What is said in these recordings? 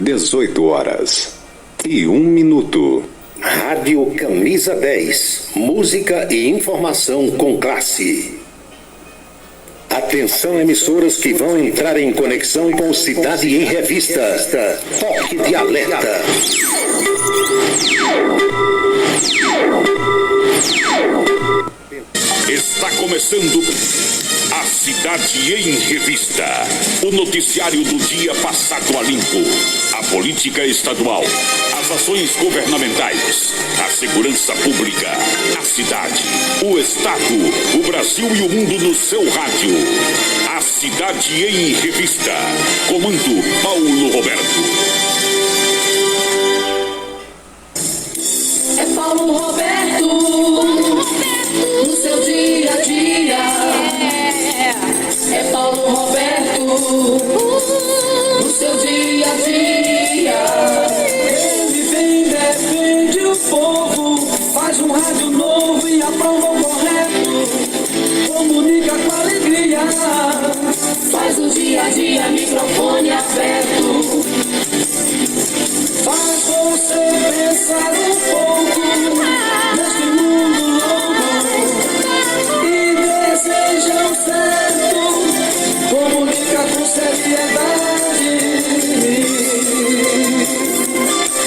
18h01. Rádio Camisa 10. Música e informação com classe. Atenção, emissoras que vão entrar em conexão com Cidade em Revista. Toque de alerta. Está começando a Cidade em Revista, o noticiário do dia passado a limpo, a política estadual, as ações governamentais, a segurança pública, a cidade, o estado, o Brasil e o mundo no seu rádio. A Cidade em Revista. Comando Paulo Roberto. É Paulo Roberto, no seu dia a dia. É Paulo Roberto, no seu dia a dia. Ele vem, defende o povo, faz um rádio novo e aprova o correto. Comunica com alegria, faz o dia a dia, microfone aberto. Faz você pensar um pouco neste mundo louco e deseja o certo. Comunica com seriedade.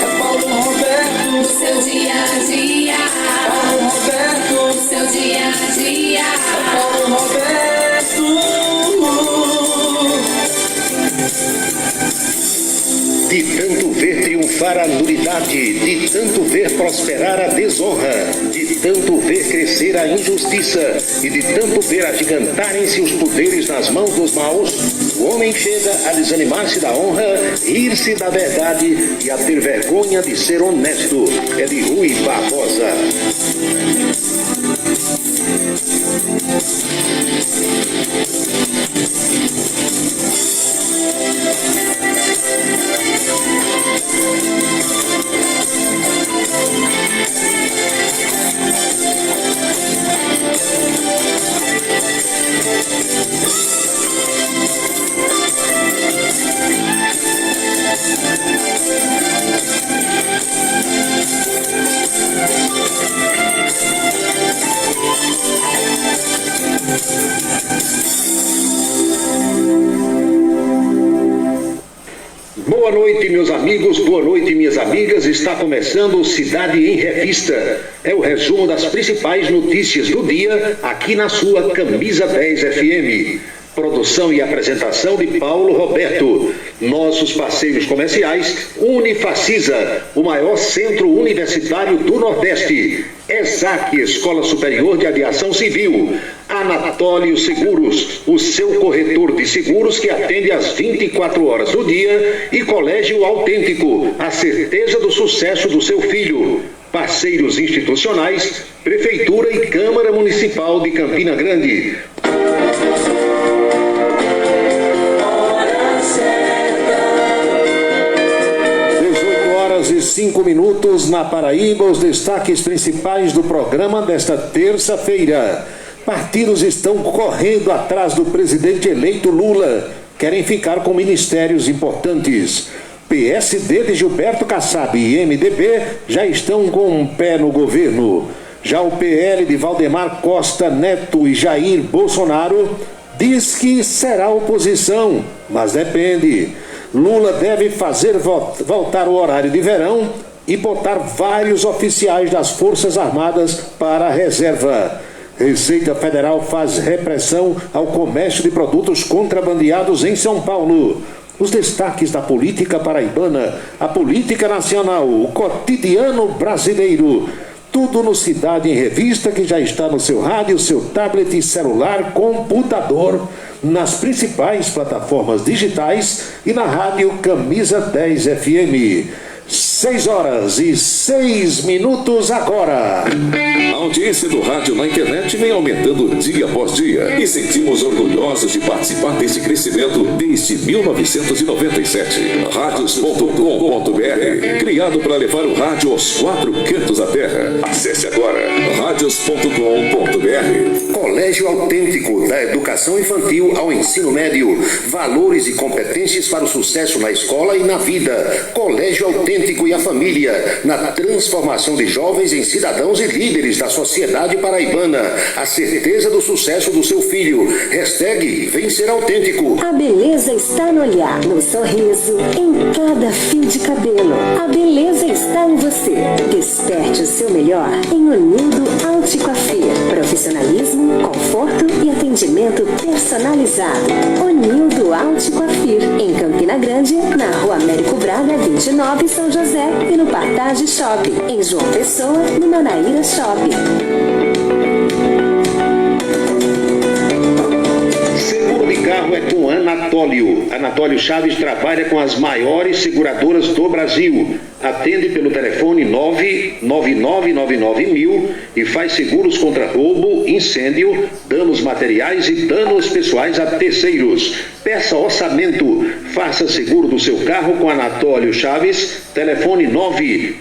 É Paulo Roberto, seu dia a dia. Paulo Roberto, seu dia a dia. É Paulo Roberto. De tanto ver triunfar a nulidade, de tanto ver prosperar a desonra, de tanto ver crescer a injustiça e de tanto ver agigantarem-se os poderes nas mãos dos maus, o homem chega a desanimar-se da honra, rir-se da verdade e a ter vergonha de ser honesto. É de Rui Barbosa. Boa noite, meus amigos, boa noite, minhas amigas. Está começando o Cidade em Revista. É o resumo das principais notícias do dia aqui na sua Camisa 10 FM. Produção e apresentação de Paulo Roberto. Nossos parceiros comerciais: Unifacisa, o maior centro universitário do Nordeste. ESAC, Escola Superior de Aviação Civil. Anatólio Seguros, o seu corretor de seguros que atende às 24 horas do dia. E Colégio Autêntico, a certeza do sucesso do seu filho. Parceiros institucionais: Prefeitura e Câmara Municipal de Campina Grande. 18h05 na Paraíba. Os destaques principais do programa desta terça-feira. Partidos estão correndo atrás do presidente eleito Lula. Querem ficar com ministérios importantes. PSD de Gilberto Kassab e MDB já estão com um pé no governo. Já o PL de Valdemar Costa Neto e Jair Bolsonaro diz que será oposição, mas depende. Lula deve fazer voltar o horário de verão e botar vários oficiais das Forças Armadas para a reserva. Receita Federal faz repressão ao comércio de produtos contrabandeados em São Paulo. Os destaques da política paraibana, a política nacional, o cotidiano brasileiro. Tudo no Cidade em Revista, que já está no seu rádio, seu tablet, celular, computador, nas principais plataformas digitais e na rádio Camisa 10 FM. 6h06 agora. A audiência do rádio na internet vem aumentando dia após dia e sentimos orgulhosos de participar desse crescimento desde 1997. Radios.com.br, criado para levar o rádio aos 4 cantos da terra. Acesse agora radios.com.br. Colégio Autêntico, da educação infantil ao ensino médio. Valores e competências para o sucesso na escola e na vida. Colégio Autêntico e a família, na transformação de jovens em cidadãos e líderes da sociedade paraibana. A certeza do sucesso do seu filho. Hashtag Vem Ser Autêntico. A beleza está no olhar, no sorriso, em cada fio de cabelo. A beleza está em você. Desperte o seu melhor em Unildo Alticoafir. Profissionalismo, conforto e atendimento personalizado. Unildo Alticoafir, em Campina Grande, na Rua Américo Braga, 29, São José, e no Partage Shopping, em João Pessoa, no Manaíra Shopping. Seguro de carro é com Anatólio. Anatólio Chaves trabalha com as maiores seguradoras do Brasil. Atende pelo telefone 99999.000 e faz seguros contra roubo, incêndio, danos materiais e danos pessoais a terceiros. Peça orçamento. Faça seguro do seu carro com Anatólio Chaves. Telefone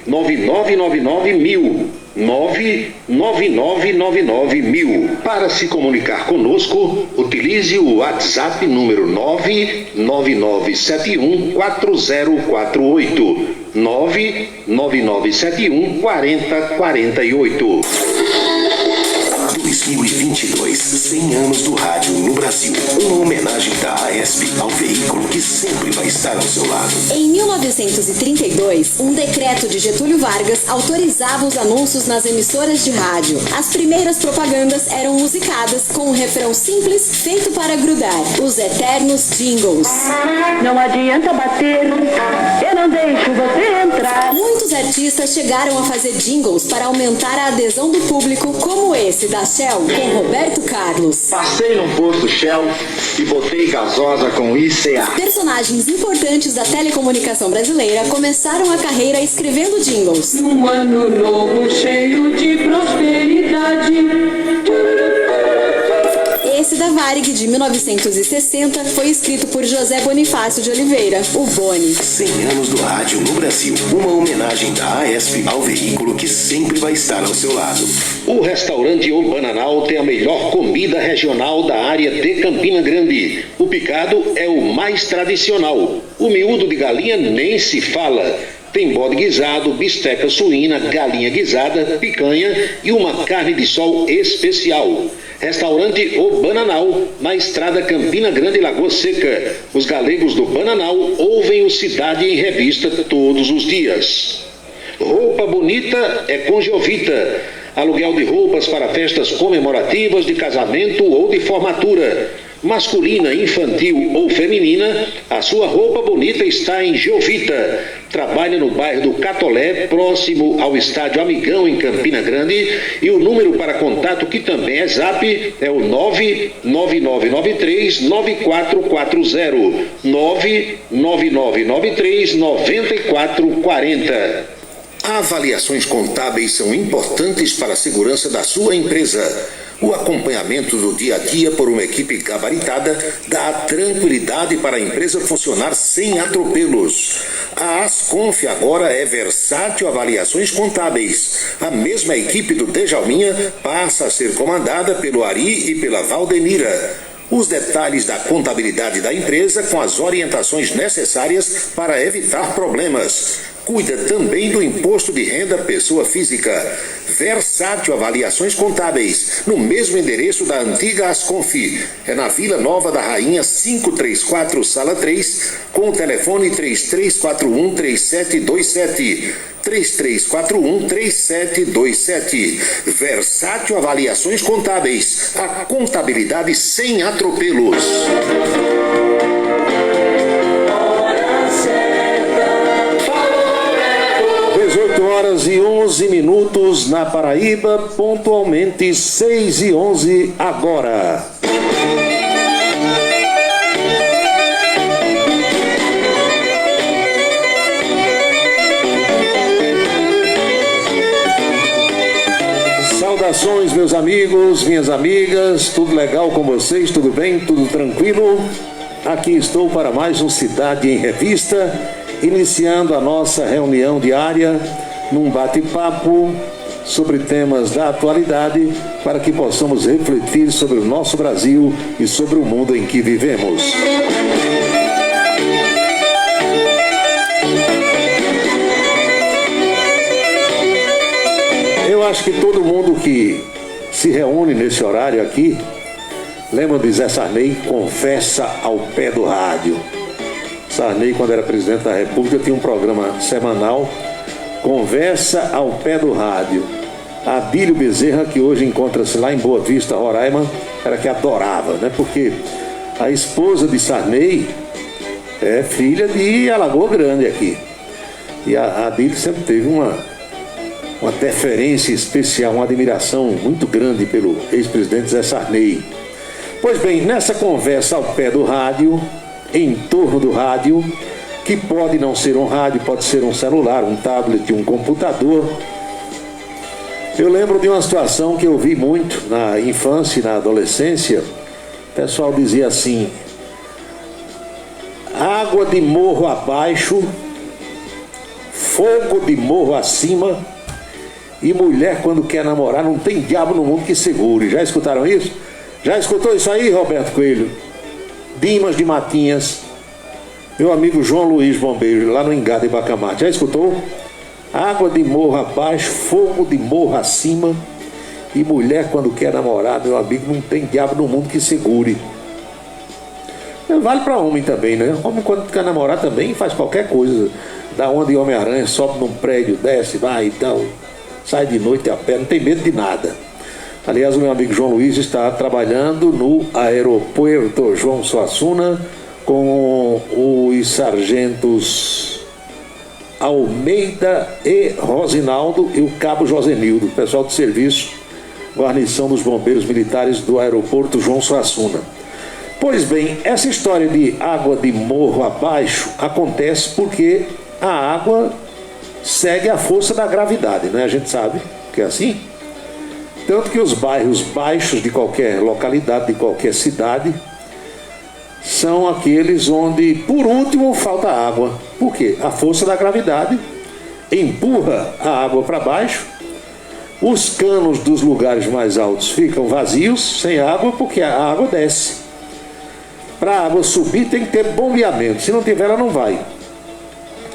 99999.000. 99999.000. Para se comunicar conosco, utilize o WhatsApp número 999714048. 999714048. 2022, 100 anos do rádio no Brasil. Uma homenagem da AESP ao veículo que sempre vai estar ao seu lado. Em 1932, um decreto de Getúlio Vargas autorizava os anúncios nas emissoras de rádio. As primeiras propagandas eram musicadas com um refrão simples feito para grudar. Os eternos jingles. Não adianta bater, eu não deixo você entrar. Muitos artistas chegaram a fazer jingles para aumentar a adesão do público, como esse da Shell com Roberto Carlos. Passei num posto Shell e botei gasosa com ICA. Personagens importantes da telecomunicação brasileira começaram a carreira escrevendo jingles. Num ano novo cheio de prosperidade. Esse da Varig, de 1960, foi escrito por José Bonifácio de Oliveira, o Boni. 100 anos do rádio no Brasil. Uma homenagem da AESP ao veículo que sempre vai estar ao seu lado. O restaurante O Bananal tem a melhor comida regional da área de Campina Grande. O picado é o mais tradicional. O miúdo de galinha nem se fala. Tem bode guisado, bisteca suína, galinha guisada, picanha e uma carne de sol especial. Restaurante O Bananal, na estrada Campina Grande, Lagoa Seca. Os galegos do Bananal ouvem o Cidade em Revista todos os dias. Roupa bonita é com Jovita. Aluguel de roupas para festas comemorativas, de casamento ou de formatura. Masculina, infantil ou feminina, a sua roupa bonita está em Jovita. Trabalha no bairro do Catolé, próximo ao estádio Amigão, em Campina Grande. E o número para contato, que também é Zap, é o 99993-9440. 99993-9440. Avaliações contábeis são importantes para a segurança da sua empresa. O acompanhamento do dia a dia por uma equipe gabaritada dá tranquilidade para a empresa funcionar sem atropelos. A Asconf agora é Versátil Avaliações Contábeis. A mesma equipe do Djalminha passa a ser comandada pelo Ari e pela Valdemira. Os detalhes da contabilidade da empresa com as orientações necessárias para evitar problemas. Cuida também do imposto de renda pessoa física. Versátil Avaliações Contábeis, no mesmo endereço da antiga Asconf. É na Vila Nova da Rainha, 534, Sala 3, com o telefone 3341-3727. 3341-3727. Versátil Avaliações Contábeis. A contabilidade sem atropelos. 18h11 na Paraíba, pontualmente 6h11 agora. Saudações, meus amigos, minhas amigas, tudo legal com vocês? Tudo bem? Tudo tranquilo? Aqui estou para mais um Cidade em Revista, iniciando a nossa reunião diária num bate-papo sobre temas da atualidade para que possamos refletir sobre o nosso Brasil e sobre o mundo em que vivemos. Eu acho que todo mundo que se reúne nesse horário aqui lembra de Zé Sarney, Conversa ao Pé do Rádio. Sarney, quando era presidente da República, tinha um programa semanal, Conversa ao Pé do Rádio. Adílio Bezerra, que hoje encontra-se lá em Boa Vista, Roraima, era que adorava, né? Porque a esposa de Sarney é filha de Alagoa Grande aqui. E a Adílio sempre teve uma deferência especial, uma admiração muito grande pelo ex-presidente Zé Sarney. Pois bem, nessa conversa ao pé do rádio, em torno do rádio, que pode não ser um rádio, pode ser um celular, um tablet, um computador, eu lembro de uma situação que eu vi muito na infância e na adolescência. O pessoal dizia assim: água de morro abaixo, fogo de morro acima, e mulher quando quer namorar não tem diabo no mundo que segure. Já escutaram isso? Já escutou isso aí, Roberto Coelho? Dimas de Matinhas, meu amigo João Luiz Bombeiro, lá no Engada e Bacamarte. Já escutou? Água de morro abaixo, fogo de morro acima, e mulher quando quer namorar, meu amigo, não tem diabo no mundo que segure. Vale para homem também, né? Homem quando quer namorar também faz qualquer coisa. Da onda de Homem-Aranha, sobe num prédio, desce, vai e tal, sai de noite a pé, não tem medo de nada. Aliás, o meu amigo João Luiz está trabalhando no aeroporto João Suassuna com os sargentos Almeida e Rosinaldo e o cabo Josenildo, pessoal do serviço, guarnição dos bombeiros militares do aeroporto João Suassuna. Pois bem, essa história de água de morro abaixo acontece porque a água segue a força da gravidade, né? A gente sabe que é assim. Tanto que os bairros baixos de qualquer localidade, de qualquer cidade, são aqueles onde, por último, falta água. Por quê? A força da gravidade empurra a água para baixo, os canos dos lugares mais altos ficam vazios, sem água, porque a água desce. Para a água subir tem que ter bombeamento, se não tiver ela não vai.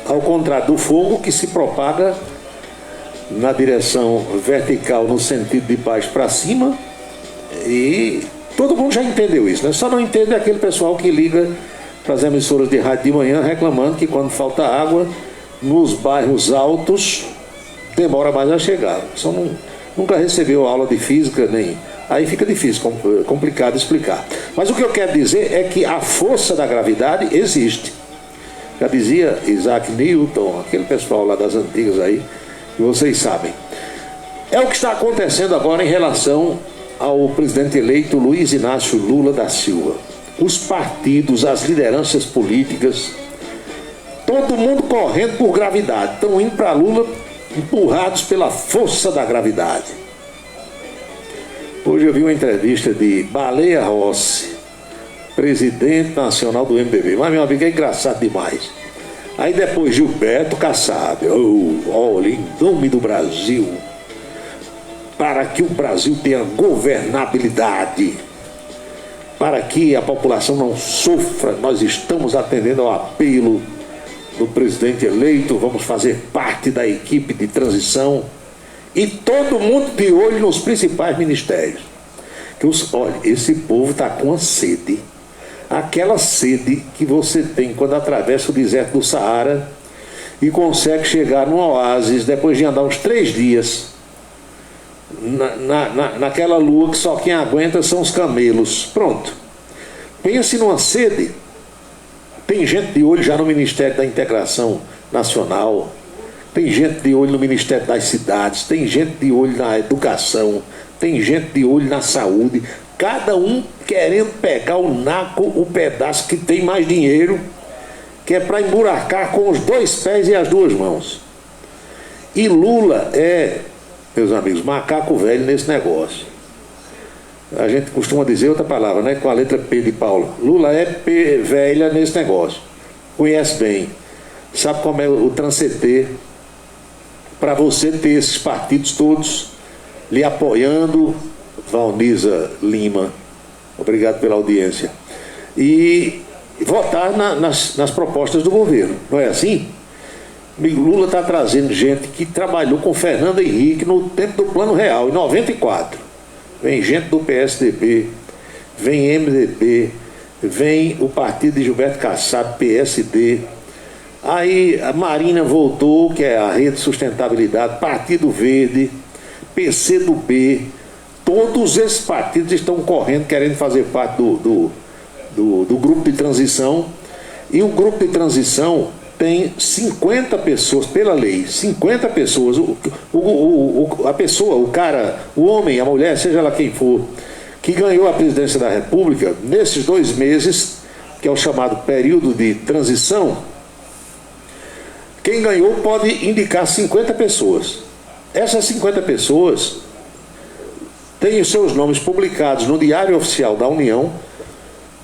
Ao contrário do fogo, que se propaga na direção vertical, no sentido de baixo para cima, e todo mundo já entendeu isso, né? Só não entende aquele pessoal que liga para as emissoras de rádio de manhã reclamando que quando falta água nos bairros altos demora mais a chegar. Só nunca recebeu aula de física, nem aí fica difícil, complicado explicar. Mas o que eu quero dizer é que a força da gravidade existe. Já dizia Isaac Newton, aquele pessoal lá das antigas aí, que vocês sabem. É o que está acontecendo agora em relação ao presidente eleito Luiz Inácio Lula da Silva. Os partidos, as lideranças políticas, todo mundo correndo por gravidade, estão indo para Lula empurrados pela força da gravidade. Hoje eu vi uma entrevista de Baleia Rossi, presidente nacional do MDB, mas meu amigo, é engraçado demais. Aí depois Gilberto Kassab, olha, em nome do Brasil, para que o Brasil tenha governabilidade, para que a população não sofra, nós estamos atendendo ao apelo do presidente eleito, vamos fazer parte da equipe de transição, e todo mundo de olho nos principais ministérios. Olha, esse povo está com a sede, aquela sede que você tem quando atravessa o deserto do Saara e consegue chegar num oásis depois de andar uns 3 dias naquela lua que só quem aguenta são os camelos. Pronto, pense numa sede. Tem gente de olho já no Ministério da Integração Nacional, tem gente de olho no Ministério das Cidades, tem gente de olho na educação, tem gente de olho na saúde, cada um querendo pegar o naco, o pedaço que tem mais dinheiro, que é para emburacar com os 2 pés e as 2 mãos. E Lula é meus amigos, macaco velho nesse negócio. A gente costuma dizer outra palavra, né? Com a letra P de Paulo. Lula é P velha nesse negócio. Conhece bem. Sabe como é o transeter para você ter esses partidos todos lhe apoiando. Valniza Lima, obrigado pela audiência. E votar nas propostas do governo. Não é assim? Lula está trazendo gente que trabalhou com Fernando Henrique no tempo do Plano Real, em 94. Vem gente do PSDB, vem MDB, vem o partido de Gilberto Kassab, PSD. Aí a Marina voltou, que é a Rede de Sustentabilidade, Partido Verde, PCdoB. Todos esses partidos estão correndo, querendo fazer parte do grupo de transição. E o grupo de transição tem 50 pessoas, pela lei, 50 pessoas. A pessoa, o cara, o homem, a mulher, seja lá quem for, que ganhou a presidência da República, nesses 2 meses, que é o chamado período de transição, quem ganhou pode indicar 50 pessoas. Essas 50 pessoas têm os seus nomes publicados no Diário Oficial da União,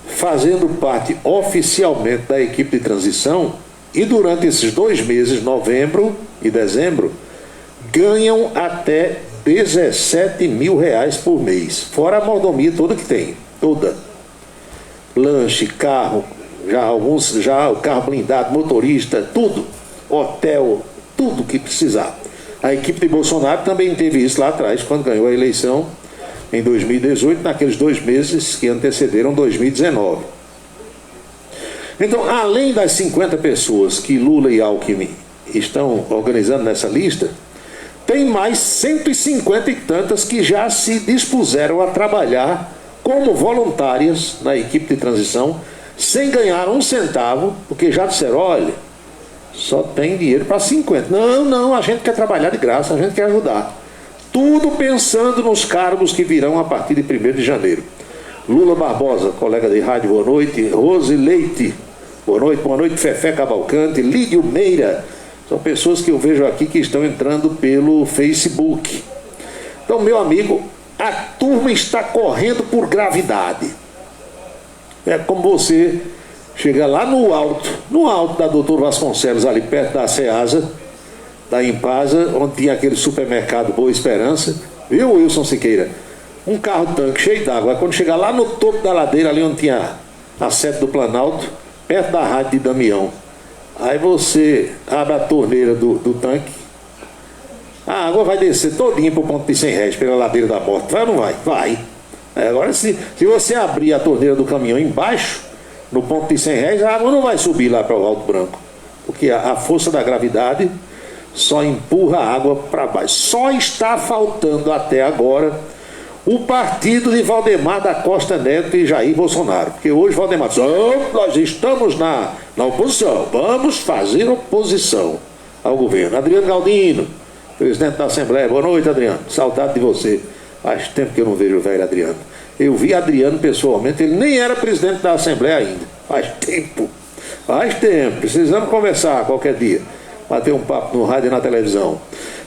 fazendo parte oficialmente da equipe de transição, e durante esses 2 meses, novembro e dezembro, ganham até R$17 mil por mês, fora a mordomia toda que tem, toda. Lanche, carro, já o carro blindado, motorista, tudo, hotel, tudo que precisar. A equipe de Bolsonaro também teve isso lá atrás, quando ganhou a eleição em 2018, naqueles 2 meses que antecederam 2019. Então, além das 50 pessoas que Lula e Alckmin estão organizando nessa lista, tem mais 150 e tantas que já se dispuseram a trabalhar como voluntárias na equipe de transição, sem ganhar um centavo, porque já disseram, olha, só tem dinheiro para 50. Não, a gente quer trabalhar de graça, a gente quer ajudar. Tudo pensando nos cargos que virão a partir de 1º de janeiro. Lula Barbosa, colega de rádio, boa noite. Rose Leite, boa noite. Fefé Cavalcante, Lídio Meira, são pessoas que eu vejo aqui que estão entrando pelo Facebook. Então, meu amigo, a turma está correndo por gravidade. É como você chegar lá no alto da Doutor Vasconcelos, ali perto da Ceasa, da Impasa, onde tinha aquele supermercado Boa Esperança, viu, Wilson Siqueira? Um carro-tanque cheio d'água. Quando chegar lá no topo da ladeira, ali onde tinha a sede do Planalto, perto da rádio de Damião, aí você abre a torneira do tanque, a água vai descer todinha para o ponto de R$100 pela ladeira da morte. Vai ou não vai? Vai. Agora, se você abrir a torneira do caminhão embaixo, no ponto de R$100, a água não vai subir lá para o Alto Branco, porque a força da gravidade só empurra a água para baixo. Só está faltando até agora o partido de Valdemar da Costa Neto e Jair Bolsonaro, porque hoje Valdemar diz, nós estamos na oposição, vamos fazer oposição ao governo. Adriano Galdino, presidente da Assembleia, boa noite, Adriano, saudade de você. Faz tempo que eu não vejo o velho Adriano. Eu vi Adriano pessoalmente, ele nem era presidente da Assembleia ainda. Faz tempo, precisamos conversar qualquer dia, bater um papo no rádio e na televisão.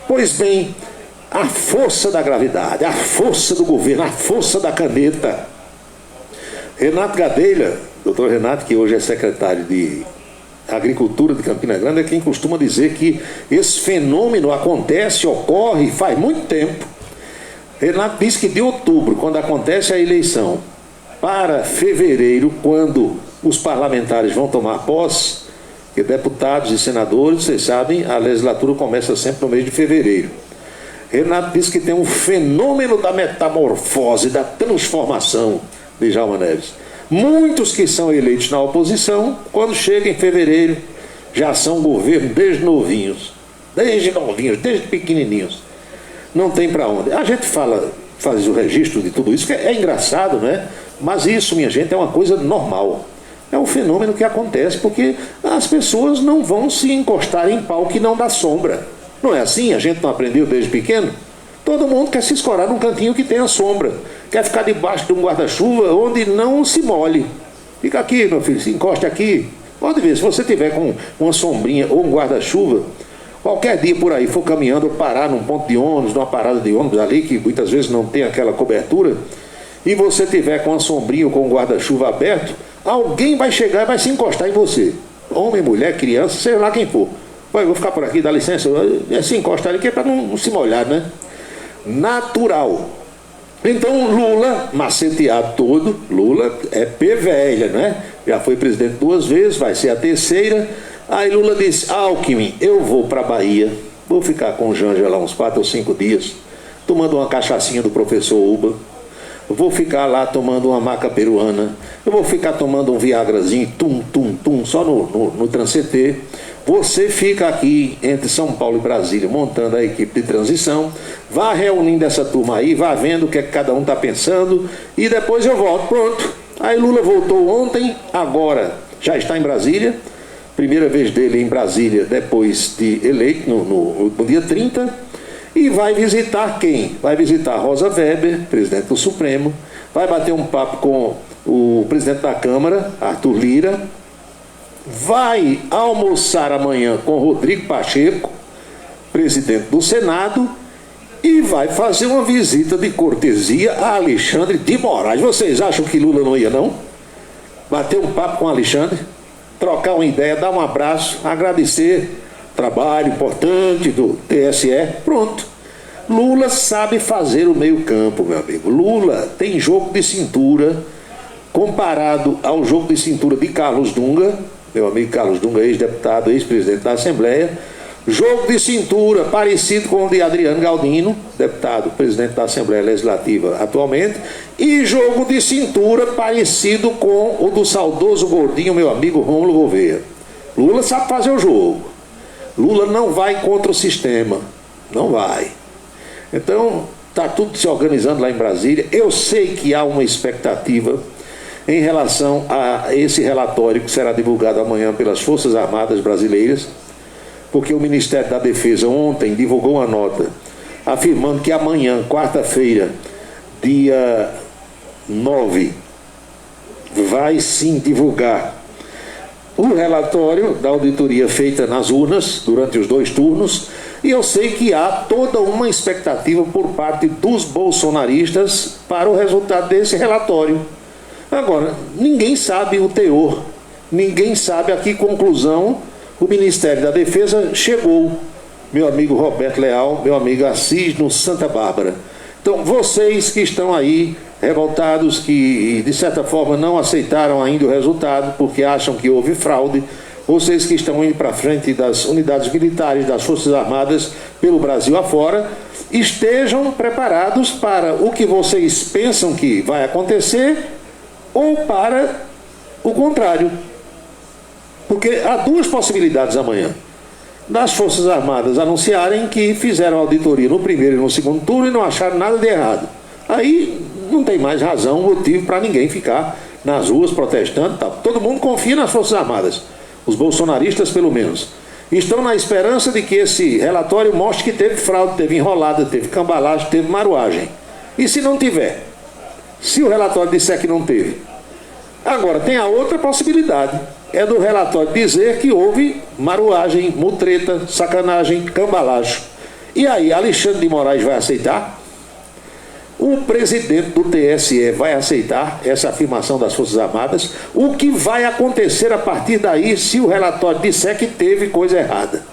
Pois bem, a força da gravidade, a força do governo, a força da caneta. Renato Gadelha, doutor Renato, que hoje é secretário de Agricultura de Campina Grande, é quem costuma dizer que esse fenômeno acontece, ocorre faz muito tempo. Renato diz que de outubro, quando acontece a eleição, para fevereiro, quando os parlamentares vão tomar posse, que deputados e senadores, vocês sabem, a legislatura começa sempre no mês de fevereiro. Renato diz que tem um fenômeno da metamorfose, da transformação de Djalma Neves. Muitos que são eleitos na oposição, quando chega em fevereiro, já são governo desde novinhos, desde pequenininhos. Não tem para onde. A gente faz o registro de tudo isso, que é engraçado, né? Mas isso, minha gente, é uma coisa normal. É um fenômeno que acontece porque as pessoas não vão se encostar em pau que não dá sombra. Não é assim? A gente não aprendeu desde pequeno? Todo mundo quer se escorar num cantinho que tenha sombra. Quer ficar debaixo de um guarda-chuva onde não se molhe. Fica aqui, meu filho, se encoste aqui. Pode ver, se você tiver com uma sombrinha ou um guarda-chuva, qualquer dia por aí for caminhando, parar num ponto de ônibus, numa parada de ônibus ali, que muitas vezes não tem aquela cobertura, e você tiver com a sombrinha ou com o guarda-chuva aberto, alguém vai chegar e vai se encostar em você. Homem, mulher, criança, sei lá quem for. Vai, vou ficar por aqui, dá licença, se encostar aqui para não se molhar, né? Natural. Então Lula, maceteado todo, Lula é pé velha, né? Já foi presidente 2 vezes, vai ser a 3ª. Aí Lula disse: Alckmin, eu vou para a Bahia, vou ficar com o Janja lá uns 4 ou 5 dias, tomando uma cachaçinha do professor Uba, vou ficar lá tomando uma maca peruana, eu vou ficar tomando um viagrazinho, só no Transcetê. Você fica aqui entre São Paulo e Brasília, montando a equipe de transição, vá reunindo essa turma aí, vá vendo o que é que cada um está pensando, e depois eu volto, pronto. Aí Lula voltou ontem, agora já está em Brasília, primeira vez dele em Brasília depois de eleito, no dia 30, e vai visitar quem? Vai visitar Rosa Weber, presidente do Supremo, vai bater um papo com o presidente da Câmara, Arthur Lira, vai almoçar amanhã com Rodrigo Pacheco, presidente do Senado, e vai fazer uma visita de cortesia a Alexandre de Moraes. Vocês acham que Lula não ia, não? Bater um papo com Alexandre, trocar uma ideia, dar um abraço, agradecer o trabalho importante do TSE, pronto. Lula sabe fazer o meio-campo, meu amigo. Lula tem jogo de cintura comparado ao jogo de cintura de Carlos Dunga, meu amigo Carlos Dunga, ex-deputado, ex-presidente da Assembleia. Jogo de cintura parecido com o de Adriano Galdino, deputado, presidente da Assembleia Legislativa atualmente, e jogo de cintura parecido com o do saudoso gordinho, meu amigo Rômulo Gouveia. Lula sabe fazer o jogo. Lula não vai contra o sistema, não vai. Então, está tudo se organizando lá em Brasília. Eu sei que há uma expectativa em relação a esse relatório que será divulgado amanhã pelas Forças Armadas Brasileiras, porque o Ministério da Defesa ontem divulgou uma nota afirmando que amanhã, quarta-feira, dia 9, vai sim divulgar o relatório da auditoria feita nas urnas durante os 2 turnos, e eu sei que há toda uma expectativa por parte dos bolsonaristas para o resultado desse relatório. Agora, ninguém sabe o teor, ninguém sabe a que conclusão o Ministério da Defesa chegou, meu amigo Roberto Leal, meu amigo Assis, no Santa Bárbara. Então, vocês que estão aí revoltados, que de certa forma não aceitaram ainda o resultado porque acham que houve fraude, vocês que estão indo para frente das unidades militares, das Forças Armadas pelo Brasil afora, estejam preparados para o que vocês pensam que vai acontecer ou para o contrário. Porque há 2 possibilidades amanhã. Das Forças Armadas anunciarem que fizeram auditoria no primeiro e no segundo turno e não acharam nada de errado. Aí não tem mais razão, motivo para ninguém ficar nas ruas protestando. Tá? Todo mundo confia nas Forças Armadas. Os bolsonaristas, pelo menos. Estão na esperança de que esse relatório mostre que teve fraude, teve enrolada, teve cambalagem, teve maruagem. E se não tiver? Se o relatório disser que não teve? Agora, tem a outra possibilidade. É do relatório dizer que houve maruagem, mutreta, sacanagem, cambalacho. E aí, Alexandre de Moraes vai aceitar? O presidente do TSE vai aceitar essa afirmação das Forças Armadas? O que vai acontecer a partir daí se o relatório disser que teve coisa errada?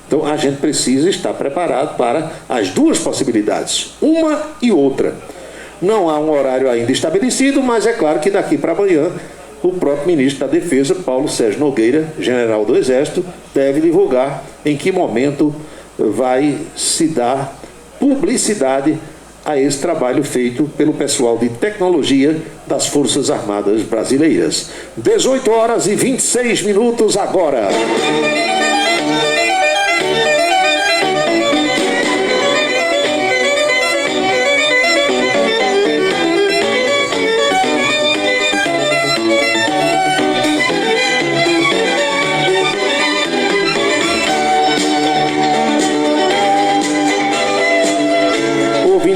Então, a gente precisa estar preparado para as 2 possibilidades, uma e outra. Não há um horário ainda estabelecido, mas é claro que daqui para amanhã o próprio ministro da Defesa, Paulo Sérgio Nogueira, general do Exército, deve divulgar em que momento vai se dar publicidade a esse trabalho feito pelo pessoal de tecnologia das Forças Armadas Brasileiras. 18h26 agora.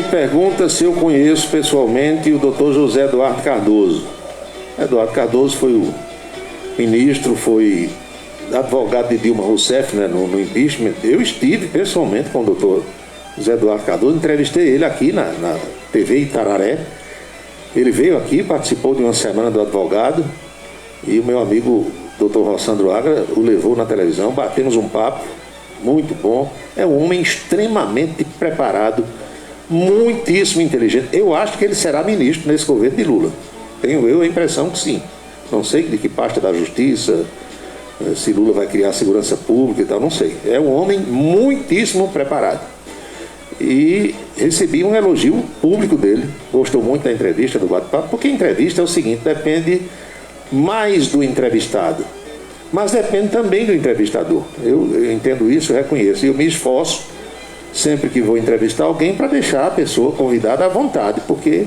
Pergunta se eu conheço pessoalmente o Dr. José Eduardo Cardoso. Eduardo Cardoso foi o ministro, foi advogado de Dilma Rousseff, né, no impeachment, eu estive pessoalmente com o doutor José Eduardo Cardoso, entrevistei ele aqui na TV Itararé. Ele veio aqui, participou de uma semana do advogado, e o meu amigo doutor Rossandro Agra o levou na televisão, batemos um papo muito bom. É um homem extremamente preparado, muitíssimo inteligente. Eu acho que ele será ministro nesse governo de Lula. Tenho eu a impressão que sim. Não sei de que parte da justiça, se Lula vai criar segurança pública e tal, não sei. É um homem muitíssimo preparado. E recebi um elogio público dele. Gostou muito da entrevista, do bate-papo, porque a entrevista é o seguinte, depende mais do entrevistado, mas depende também do entrevistador. Eu entendo isso, eu reconheço. E eu me esforço, sempre que vou entrevistar alguém, para deixar a pessoa convidada à vontade, porque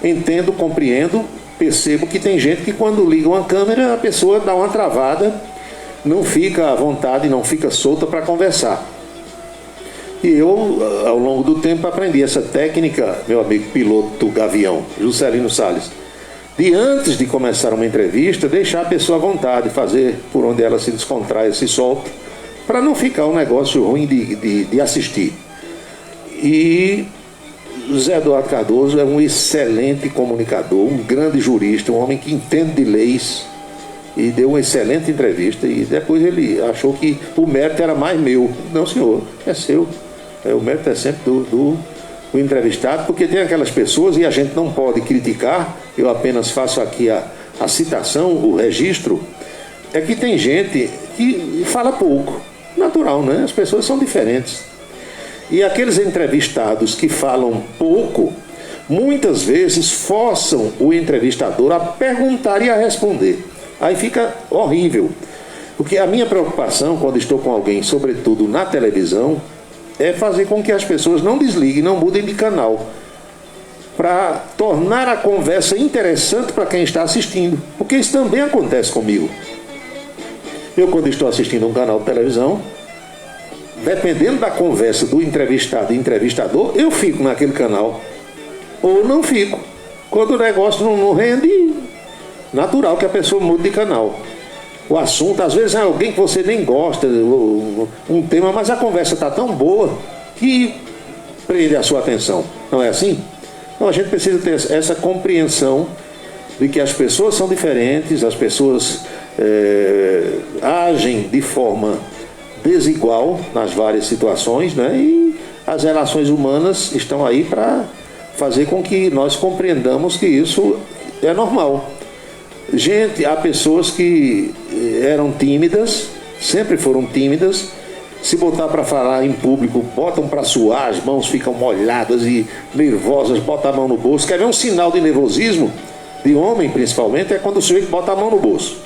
entendo, compreendo, percebo que tem gente que quando liga uma câmera, a pessoa dá uma travada, não fica à vontade, não fica solta para conversar. E eu, ao longo do tempo, aprendi essa técnica, meu amigo piloto Gavião, Juscelino Salles, de antes de começar uma entrevista, deixar a pessoa à vontade, fazer por onde ela se descontrai, se solta, para não ficar um negócio ruim de assistir. E José Eduardo Cardoso é um excelente comunicador, um grande jurista, um homem que entende de leis, e deu uma excelente entrevista. E depois ele achou que o mérito era mais meu. Não, senhor, é seu. O mérito é sempre do entrevistado, porque tem aquelas pessoas, e a gente não pode criticar, eu apenas faço aqui a citação, o registro, é que tem gente que fala pouco. Natural, né? As pessoas são diferentes. E aqueles entrevistados que falam pouco, muitas vezes forçam o entrevistador a perguntar e a responder. Aí fica horrível. Porque a minha preocupação quando estou com alguém, sobretudo na televisão, é fazer com que as pessoas não desliguem, não mudem de canal, para tornar a conversa interessante para quem está assistindo. Porque isso também acontece comigo. Eu, quando estou assistindo um canal de televisão, dependendo da conversa do entrevistado e entrevistador, eu fico naquele canal ou não fico. Quando o negócio não rende, natural que a pessoa mude de canal. O assunto, às vezes é alguém que você nem gosta, um tema, mas a conversa está tão boa que prende a sua atenção. Não é assim? Então a gente precisa ter essa compreensão de que as pessoas são diferentes, as pessoas agem de forma desigual nas várias situações, né? E as relações humanas estão aí para fazer com que nós compreendamos que isso é normal. Gente, há pessoas que eram tímidas, sempre foram tímidas, se botar para falar em público, botam para suar, as mãos ficam molhadas e nervosas, botam a mão no bolso. Quer ver um sinal de nervosismo, de homem principalmente, é quando o sujeito bota a mão no bolso.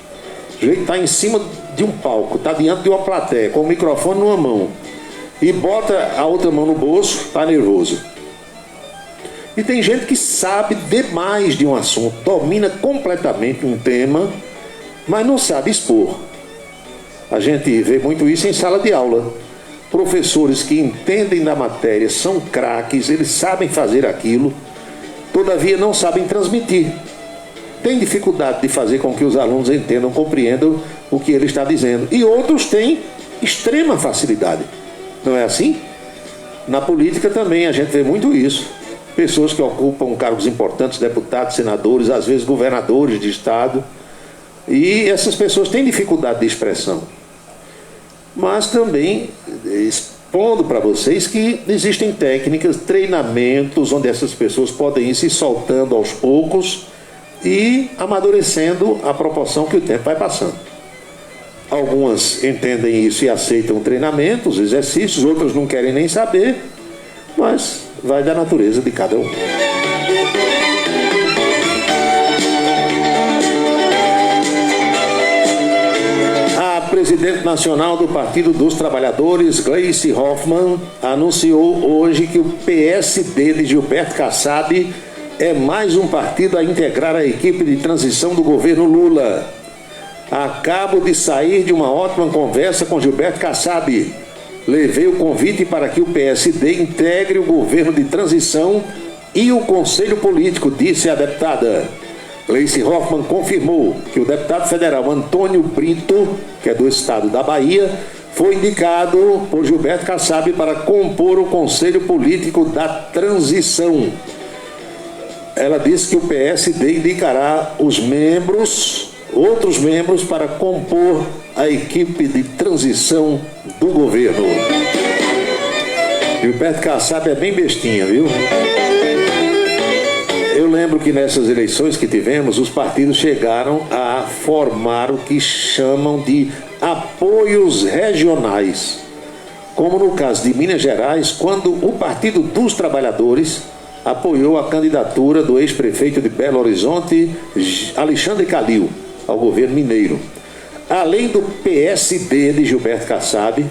O sujeito está em cima de um palco, está diante de uma plateia, com o microfone numa mão, e bota a outra mão no bolso, está nervoso. E tem gente que sabe demais de um assunto, domina completamente um tema, mas não sabe expor. A gente vê muito isso em sala de aula. Professores que entendem da matéria, são craques, eles sabem fazer aquilo, todavia não sabem transmitir. Tem dificuldade de fazer com que os alunos entendam, compreendam o que ele está dizendo. E outros têm extrema facilidade. Não é assim? Na política também a gente vê muito isso. Pessoas que ocupam cargos importantes, deputados, senadores, às vezes governadores de estado, e essas pessoas têm dificuldade de expressão. Mas também expondo para vocês que existem técnicas, treinamentos, onde essas pessoas podem ir se soltando aos poucos e amadurecendo à proporção que o tempo vai passando. Algumas entendem isso e aceitam o treinamento, os exercícios, outras não querem nem saber, mas vai da natureza de cada um. A presidente nacional do Partido dos Trabalhadores, Gleice Hoffmann, anunciou hoje que o PSD de Gilberto Kassab é mais um partido a integrar a equipe de transição do governo Lula. Acabo de sair de uma ótima conversa com Gilberto Kassab. Levei o convite para que o PSD integre o governo de transição e o conselho político, disse a deputada. Gleice Hoffmann confirmou que o deputado federal Antônio Brito, que é do estado da Bahia, foi indicado por Gilberto Kassab para compor o Conselho Político da Transição. Ela disse que o PSD indicará outros membros para compor a equipe de transição do governo. Gilberto Kassab é bem bestinha, viu? Eu lembro que nessas eleições que tivemos, os partidos chegaram a formar o que chamam de apoios regionais. Como no caso de Minas Gerais, quando o Partido dos Trabalhadores apoiou a candidatura do ex-prefeito de Belo Horizonte, Alexandre Calil, ao governo mineiro. Além do PSD de Gilberto Kassab,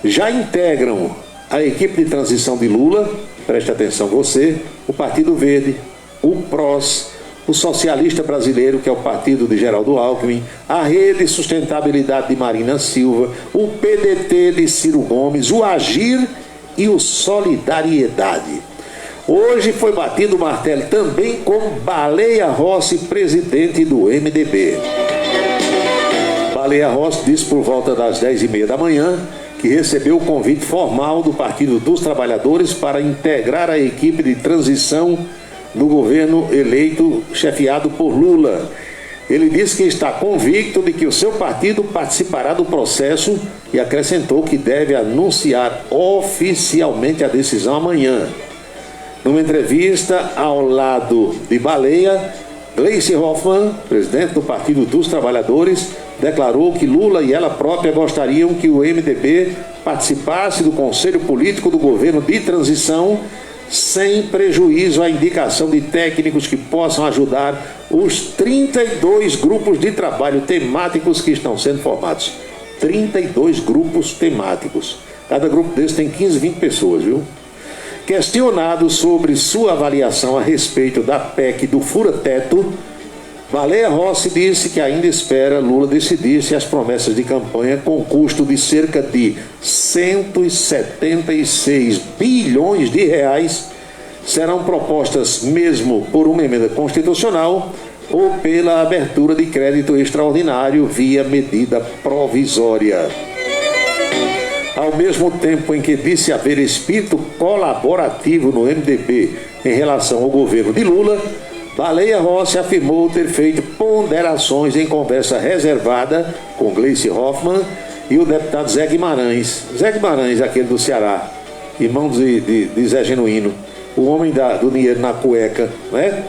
já integram a equipe de transição de Lula, preste atenção você, o Partido Verde, o PROS, o Socialista Brasileiro, que é o partido de Geraldo Alckmin, a Rede Sustentabilidade de Marina Silva, o PDT de Ciro Gomes, o Agir e o Solidariedade. Hoje foi batido o martelo também com Baleia Rossi, presidente do MDB. Baleia Rossi disse por volta das 10h30 da manhã que recebeu o convite formal do Partido dos Trabalhadores para integrar a equipe de transição do governo eleito, chefiado por Lula. Ele disse que está convicto de que o seu partido participará do processo e acrescentou que deve anunciar oficialmente a decisão amanhã. Numa entrevista ao lado de Baleia, Gleice Hoffmann, presidente do Partido dos Trabalhadores, declarou que Lula e ela própria gostariam que o MDB participasse do Conselho Político do Governo de Transição, sem prejuízo à indicação de técnicos que possam ajudar os 32 grupos de trabalho temáticos que estão sendo formados. 32 grupos temáticos. Cada grupo desses tem 15, 20 pessoas, viu? Questionado sobre sua avaliação a respeito da PEC do fura-teto, Baleia Rossi disse que ainda espera Lula decidir se as promessas de campanha, com custo de cerca de 176 bilhões de reais, serão propostas mesmo por uma emenda constitucional ou pela abertura de crédito extraordinário via medida provisória. Ao mesmo tempo em que disse haver espírito colaborativo no MDB em relação ao governo de Lula, Baleia Rossi afirmou ter feito ponderações em conversa reservada com Gleice Hoffmann e o deputado Zé Guimarães. Zé Guimarães, aquele do Ceará, irmão de Zé Genuíno, o homem do dinheiro na cueca, né?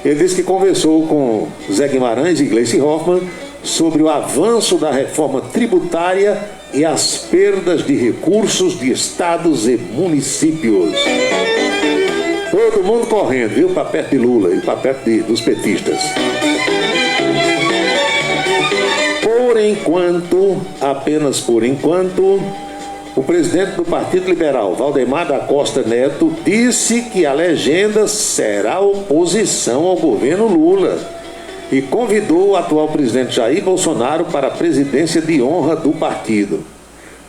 Ele disse que conversou com Zé Guimarães e Gleice Hoffmann sobre o avanço da reforma tributária e as perdas de recursos de estados e municípios. Todo mundo correndo, viu? Para perto de Lula e para perto dos petistas. Por enquanto, apenas por enquanto, o presidente do Partido Liberal, Valdemar da Costa Neto, disse que a legenda será oposição ao governo Lula e convidou o atual presidente Jair Bolsonaro para a presidência de honra do partido.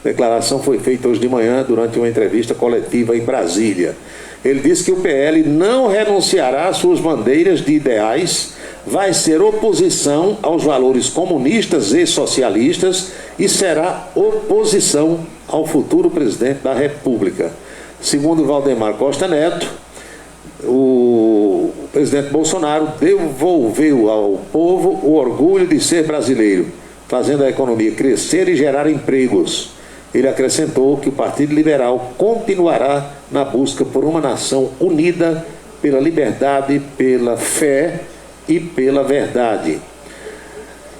A declaração foi feita hoje de manhã durante uma entrevista coletiva em Brasília. Ele disse que o PL não renunciará às suas bandeiras de ideais, vai ser oposição aos valores comunistas e socialistas e será oposição ao futuro presidente da República. Segundo Valdemar Costa Neto, o presidente Bolsonaro devolveu ao povo o orgulho de ser brasileiro, fazendo a economia crescer e gerar empregos. Ele acrescentou que o Partido Liberal continuará na busca por uma nação unida pela liberdade, pela fé e pela verdade.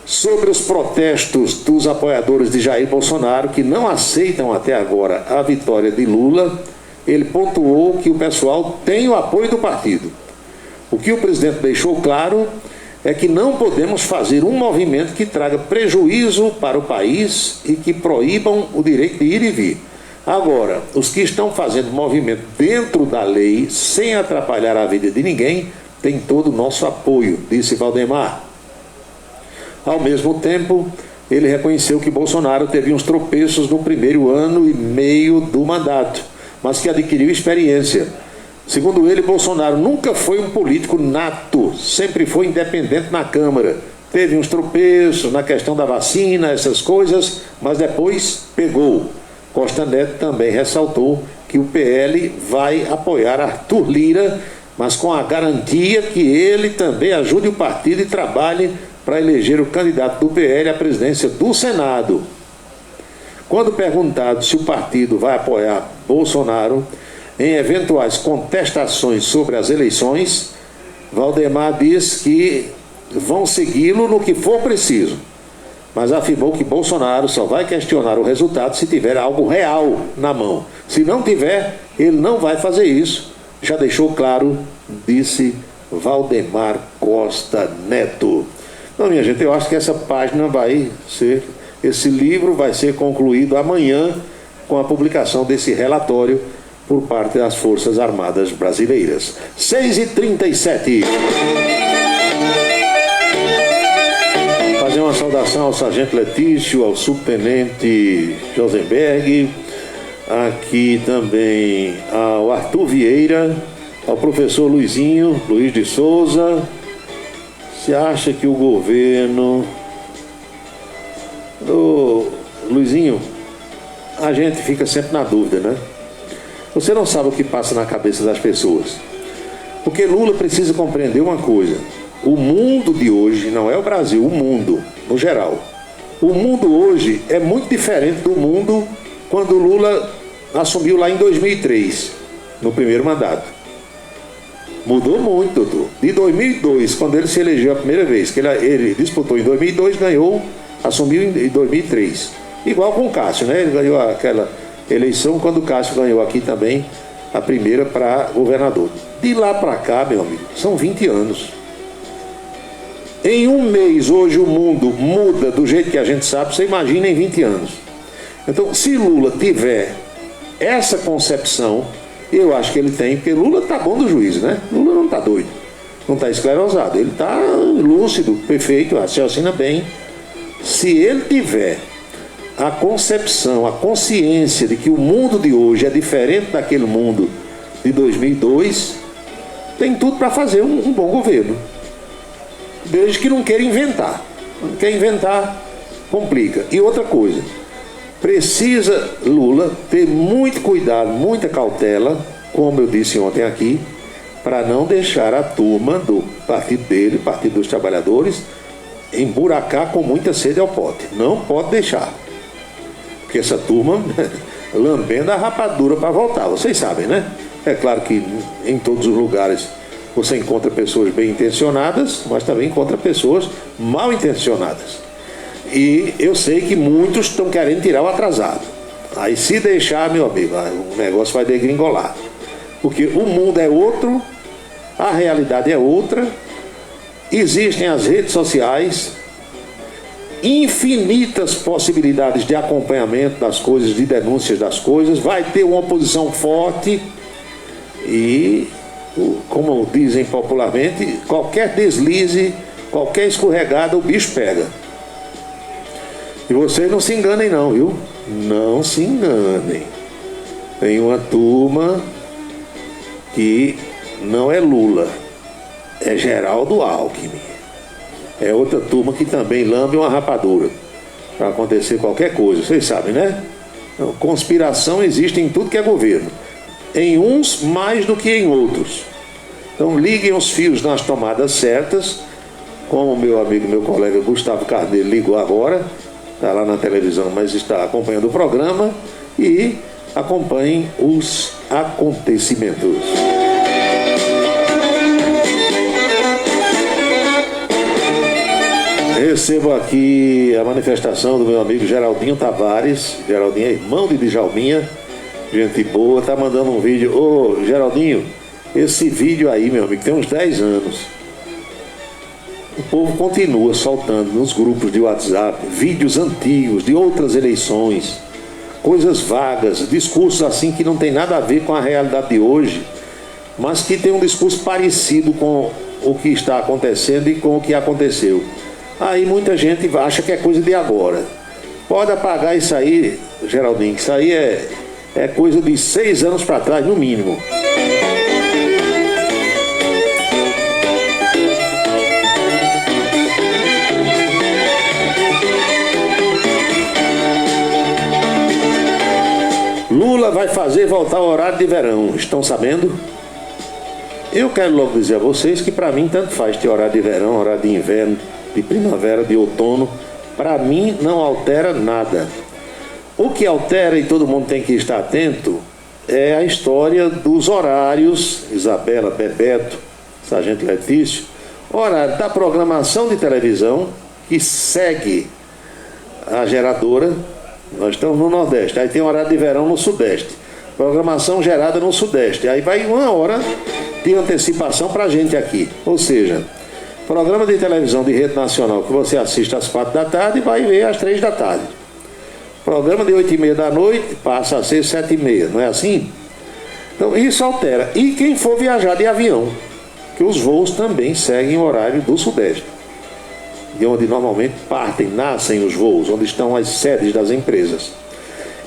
Sobre os protestos dos apoiadores de Jair Bolsonaro, que não aceitam até agora a vitória de Lula, ele pontuou que o pessoal tem o apoio do partido. O que o presidente deixou claro é que não podemos fazer um movimento que traga prejuízo para o país e que proíbam o direito de ir e vir. Agora, os que estão fazendo movimento dentro da lei, sem atrapalhar a vida de ninguém, têm todo o nosso apoio, disse Valdemar. Ao mesmo tempo, ele reconheceu que Bolsonaro teve uns tropeços no primeiro ano e meio do mandato, mas que adquiriu experiência. Segundo ele, Bolsonaro nunca foi um político nato, sempre foi independente na Câmara. Teve uns tropeços na questão da vacina, essas coisas, mas depois pegou. Costa Neto também ressaltou que o PL vai apoiar Arthur Lira, mas com a garantia que ele também ajude o partido e trabalhe para eleger o candidato do PL à presidência do Senado. Quando perguntado se o partido vai apoiar Bolsonaro em eventuais contestações sobre as eleições, Valdemar diz que vão segui-lo no que for preciso, mas afirmou que Bolsonaro só vai questionar o resultado se tiver algo real na mão. Se não tiver, ele não vai fazer isso. Já deixou claro, disse Valdemar Costa Neto. Então, minha gente, eu acho que essa página esse livro vai ser concluído amanhã com a publicação desse relatório por parte das Forças Armadas Brasileiras. 6h37. Fazer uma saudação ao Sargento Letício, ao Subtenente Josenberg, aqui também ao Arthur Vieira, ao professor Luiz de Souza. Você acha que o governo... Luizinho, a gente fica sempre na dúvida, né? Você não sabe o que passa na cabeça das pessoas. Porque Lula precisa compreender uma coisa. O mundo de hoje, não é o Brasil, o mundo, no geral. O mundo hoje é muito diferente do mundo quando Lula assumiu lá em 2003, no primeiro mandato. Mudou muito, doutor. De 2002, quando ele se elegeu a primeira vez, que ele disputou em 2002, ganhou, assumiu em 2003. Igual com o Cássio, né? Ele ganhou aquela eleição quando o Cássio ganhou aqui também a primeira para governador. De lá para cá, meu amigo, são 20 anos. Em um mês, hoje, o mundo muda do jeito que a gente sabe, você imagina em 20 anos. Então, se Lula tiver essa concepção, eu acho que ele tem, porque Lula tá bom do juízo, né? Lula não tá doido, não tá esclerosado, ele tá lúcido, perfeito, raciocina bem. Se ele tiver a concepção, a consciência de que o mundo de hoje é diferente daquele mundo de 2002, tem tudo para fazer um bom governo. Desde que não queira inventar. Não quer inventar, complica. E outra coisa, precisa Lula ter muito cuidado, muita cautela, como eu disse ontem aqui, para não deixar a turma do partido dele, Partido dos Trabalhadores, emburacar com muita sede ao pote. Não pode deixar. Porque essa turma lambendo a rapadura para voltar, vocês sabem, né? É claro que em todos os lugares você encontra pessoas bem intencionadas, mas também encontra pessoas mal intencionadas. E eu sei que muitos estão querendo tirar o atrasado. Aí se deixar, meu amigo, o negócio vai degringolar. Porque o mundo é outro, a realidade é outra, existem as redes sociais, infinitas possibilidades de acompanhamento das coisas, de denúncias das coisas, vai ter uma oposição forte e, como dizem popularmente, qualquer deslize, qualquer escorregada, o bicho pega. E vocês não se enganem não, viu? Não se enganem. Tem uma turma que não é Lula, é Geraldo Alckmin. É outra turma que também lambe uma rapadura para acontecer qualquer coisa, vocês sabem, né? Então, conspiração existe em tudo que é governo. Em uns mais do que em outros. Então liguem os fios nas tomadas certas, como o meu amigo, meu colega Gustavo Carneiro ligou agora, está lá na televisão, mas está acompanhando o programa, e acompanhem os acontecimentos. Recebo aqui a manifestação do meu amigo Geraldinho Tavares. Geraldinho é irmão de Djalminha, gente boa, tá mandando um vídeo. Ô Geraldinho, esse vídeo aí, meu amigo, tem uns 10 anos. O povo continua soltando nos grupos de WhatsApp vídeos antigos de outras eleições, coisas vagas, discursos assim que não tem nada a ver com a realidade de hoje, mas que tem um discurso parecido com o que está acontecendo e com o que aconteceu. Aí muita gente acha que é coisa de agora. Pode apagar isso aí, Geraldinho, que isso aí é coisa de 6 anos para trás, no mínimo. Lula vai fazer voltar ao horário de verão. Estão sabendo? Eu quero logo dizer a vocês que para mim tanto faz ter horário de verão, horário de inverno, de primavera, de outono. Para mim não altera nada. O que altera, e todo mundo tem que estar atento, é a história dos horários. Isabela, Bebeto, Sargento Letício, horário da programação de televisão que segue a geradora. Nós estamos no Nordeste, aí tem horário de verão no Sudeste, programação gerada no Sudeste, aí vai 1 hora de antecipação para a gente aqui. Ou seja, programa de televisão de rede nacional que você assiste às 4 da tarde vai ver às 3 da tarde. Programa de 8h30 da noite passa a ser 7h30, não é assim? Então isso altera. E quem for viajar de avião, que os voos também seguem o horário do Sudeste, de onde normalmente partem, nascem os voos, onde estão as sedes das empresas.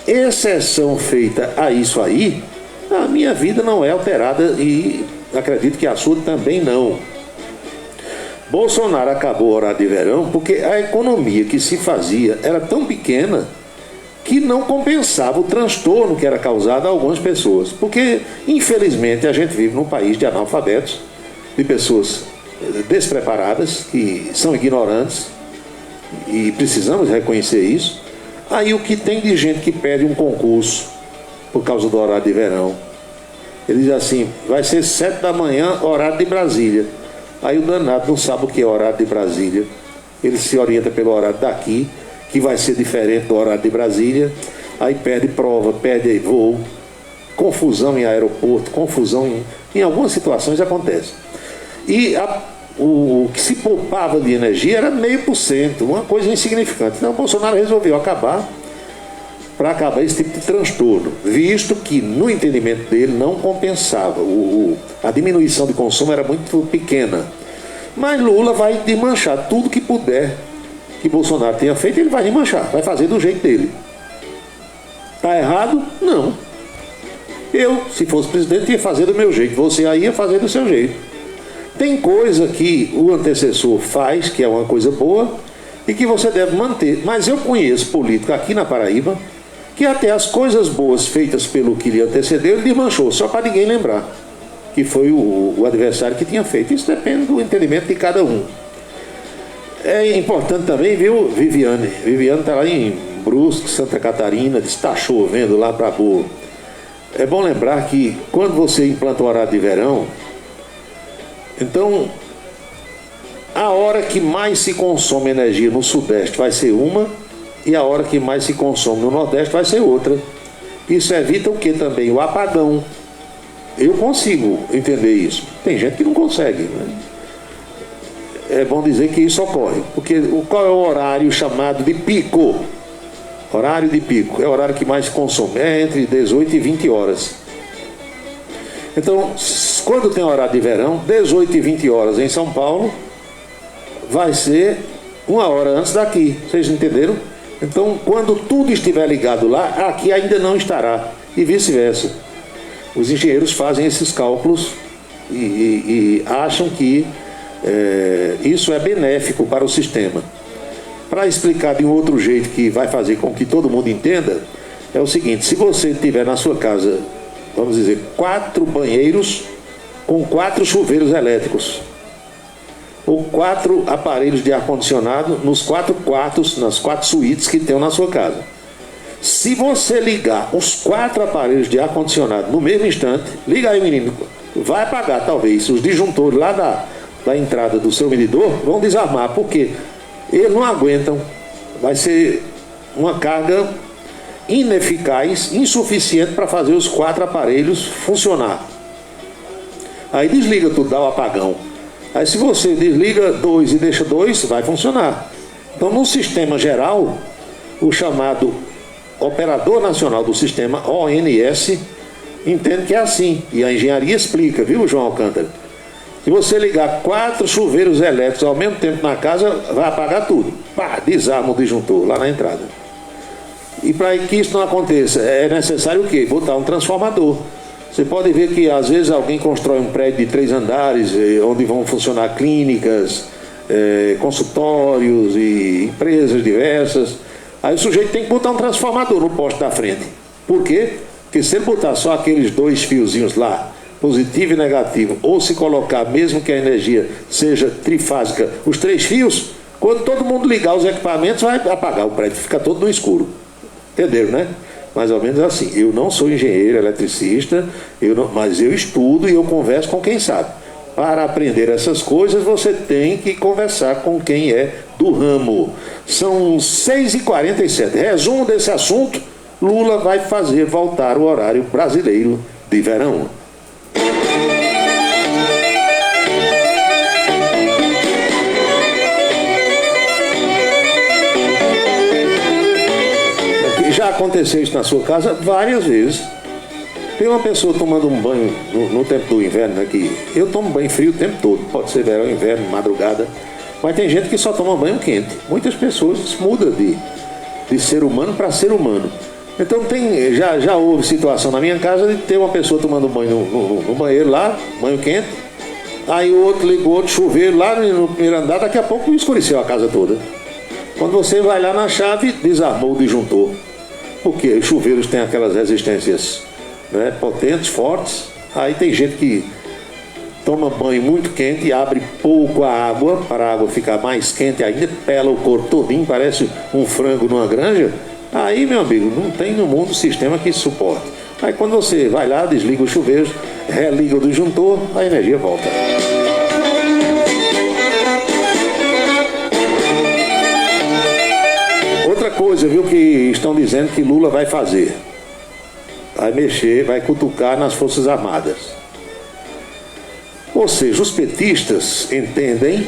Exceção feita a isso aí, a minha vida não é alterada e acredito que a sua também não. Bolsonaro acabou o horário de verão porque a economia que se fazia era tão pequena que não compensava o transtorno que era causado a algumas pessoas. Porque, infelizmente, a gente vive num país de analfabetos, de pessoas despreparadas, que são ignorantes, e precisamos reconhecer isso. Aí o que tem de gente que pede um concurso por causa do horário de verão, ele diz assim, vai ser 7 da manhã, horário de Brasília. Aí o danado não sabe o que é horário de Brasília, ele se orienta pelo horário daqui, que vai ser diferente do horário de Brasília, aí perde prova, perde voo, confusão em aeroporto, confusão em algumas situações acontece. E o que se poupava de energia era 0,5%, uma coisa insignificante. Então o Bolsonaro resolveu acabar esse tipo de transtorno, visto que no entendimento dele não compensava, a diminuição de consumo era muito pequena. Mas Lula vai desmanchar tudo que puder que Bolsonaro tenha feito, ele vai desmanchar, vai fazer do jeito dele. Está errado? Não. Eu, se fosse presidente, ia fazer do meu jeito, você aí ia fazer do seu jeito. Tem coisa que o antecessor faz, que é uma coisa boa, e que você deve manter. Mas eu conheço político aqui na Paraíba, que até as coisas boas feitas pelo que lhe antecedeu, ele desmanchou, só para ninguém lembrar que foi o adversário que tinha feito. Isso depende do entendimento de cada um. É importante também, viu, Viviane? Viviane está lá em Brusque, Santa Catarina, está chovendo lá para boa. É bom lembrar que quando você implanta o horário de verão, então a hora que mais se consome energia no Sudeste vai ser uma, e a hora que mais se consome no Nordeste vai ser outra. Isso evita o que também? O apagão. Eu consigo entender isso. Tem gente que não consegue, né? É bom dizer que isso ocorre, porque qual é o horário chamado de pico? Horário de pico é o horário que mais se consome, é entre 18 e 20 horas. Então, quando tem horário de verão, 18 e 20 horas em São Paulo, vai ser 1 hora antes daqui, vocês entenderam? Então, quando tudo estiver ligado lá, aqui ainda não estará, e vice-versa. Os engenheiros fazem esses cálculos e acham que isso é benéfico para o sistema. Para explicar de um outro jeito que vai fazer com que todo mundo entenda, é o seguinte: se você tiver na sua casa, vamos dizer, 4 banheiros com 4 chuveiros elétricos, ou 4 aparelhos de ar-condicionado nos 4 quartos, nas 4 suítes que tem na sua casa. Se você ligar os 4 aparelhos de ar-condicionado no mesmo instante, liga aí, menino, vai apagar talvez. Os disjuntores lá da entrada do seu medidor vão desarmar, porque eles não aguentam. Vai ser uma carga ineficaz, insuficiente para fazer os 4 aparelhos funcionar. Aí desliga tudo, dá o apagão. Aí se você desliga 2 e deixa 2, vai funcionar. Então, no sistema geral, o chamado Operador Nacional do Sistema, ONS, entende que é assim. E a engenharia explica, viu, João Alcântara? Se você ligar 4 chuveiros elétricos ao mesmo tempo na casa, vai apagar tudo. Pá, desarma o disjuntor lá na entrada. E para que isso não aconteça, é necessário o quê? Botar um transformador. Você pode ver que às vezes alguém constrói um prédio de 3 andares, onde vão funcionar clínicas, consultórios e empresas diversas. Aí o sujeito tem que botar um transformador no poste da frente. Por quê? Porque se ele botar só aqueles 2 fiozinhos lá, positivo e negativo, ou se colocar, mesmo que a energia seja trifásica, os 3 fios, quando todo mundo ligar os equipamentos, vai apagar o prédio, fica todo no escuro. Entenderam, né? Mais ou menos assim. Eu não sou engenheiro, eletricista, mas eu estudo e eu converso com quem sabe. Para aprender essas coisas, você tem que conversar com quem é do ramo. São 6h47. Resumo desse assunto: Lula vai fazer voltar o horário brasileiro de verão. Já aconteceu isso na sua casa várias vezes. Tem uma pessoa tomando um banho no tempo do inverno aqui. Eu tomo banho frio o tempo todo. Pode ser verão, inverno, madrugada. Mas tem gente que só toma banho quente. Muitas pessoas mudam de ser humano para ser humano. Então já houve situação na minha casa de ter uma pessoa tomando banho no banheiro lá, banho quente. Aí o outro ligou outro chuveiro lá no primeiro andar. Daqui a pouco escureceu a casa toda. Quando você vai lá na chave, desarmou o disjuntor. Porque os chuveiros têm aquelas resistências, né, potentes, fortes. Aí tem gente que toma banho muito quente e abre pouco a água, para a água ficar mais quente ainda, pela o corpo todinho, parece um frango numa granja. Aí, meu amigo, não tem no mundo sistema que suporte. Aí quando você vai lá, desliga os chuveiros, religa o disjuntor, a energia volta. Outra coisa, viu, que estão dizendo que Lula vai fazer. Vai mexer, vai cutucar nas Forças Armadas. Ou seja, os petistas entendem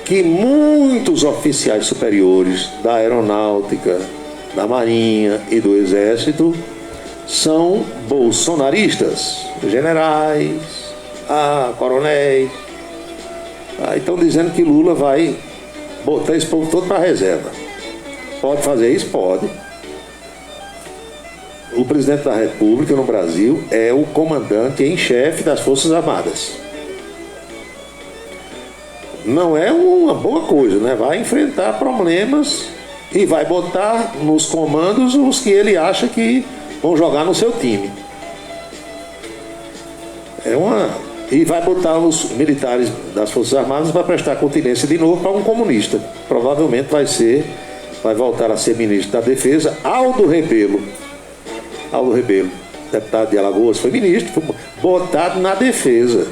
que muitos oficiais superiores da Aeronáutica, da Marinha e do Exército são bolsonaristas. Generais, coronéis. Estão dizendo que Lula vai botar esse povo todo para a reserva. Pode fazer isso? Pode. O presidente da República no Brasil é o comandante em chefe das Forças Armadas. Não é uma boa coisa, né? Vai enfrentar problemas e vai botar nos comandos os que ele acha que vão jogar no seu time. E vai botar os militares das Forças Armadas para prestar continência de novo para um comunista. Provavelmente vai voltar a ser ministro da Defesa, Aldo Rebelo. Aldo Rebelo, deputado de Alagoas, foi ministro, foi botado na Defesa.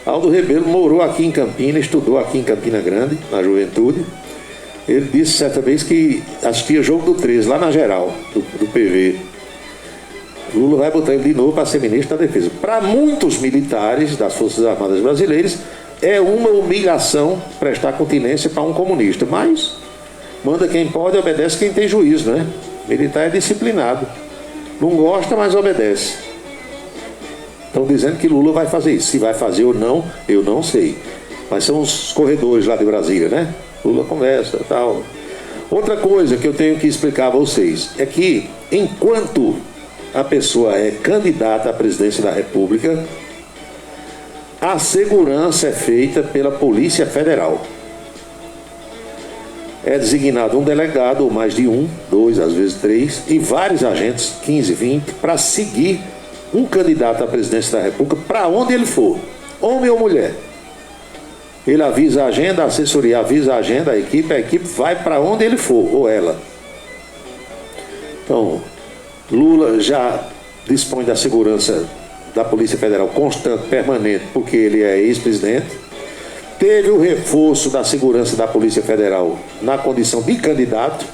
Aldo Rebelo morou aqui em Campinas, estudou aqui em Campina Grande, na juventude. Ele disse certa vez que assistia jogo do 13, lá na geral, do PV. Lula vai botar ele de novo para ser ministro da Defesa. Para muitos militares das Forças Armadas brasileiras, é uma humilhação prestar continência para um comunista. Mas manda quem pode, obedece quem tem juízo, né? Militar é disciplinado. Não gosta, mas obedece. Estão dizendo que Lula vai fazer isso. Se vai fazer ou não, eu não sei. Mas são os corredores lá de Brasília, né? Lula conversa, tal. Outra coisa que eu tenho que explicar a vocês é que, enquanto a pessoa é candidata à presidência da República, a segurança é feita pela Polícia Federal. É designado um delegado, ou mais de um, 2, às vezes 3, e vários agentes, 15, 20, para seguir um candidato à presidência da República para onde ele for, homem ou mulher. Ele avisa a agenda, a assessoria avisa a agenda, a equipe vai para onde ele for, ou ela. Então, Lula já dispõe da segurança da Polícia Federal constante, permanente, porque ele é ex-presidente. Teve o reforço da segurança da Polícia Federal na condição de candidato.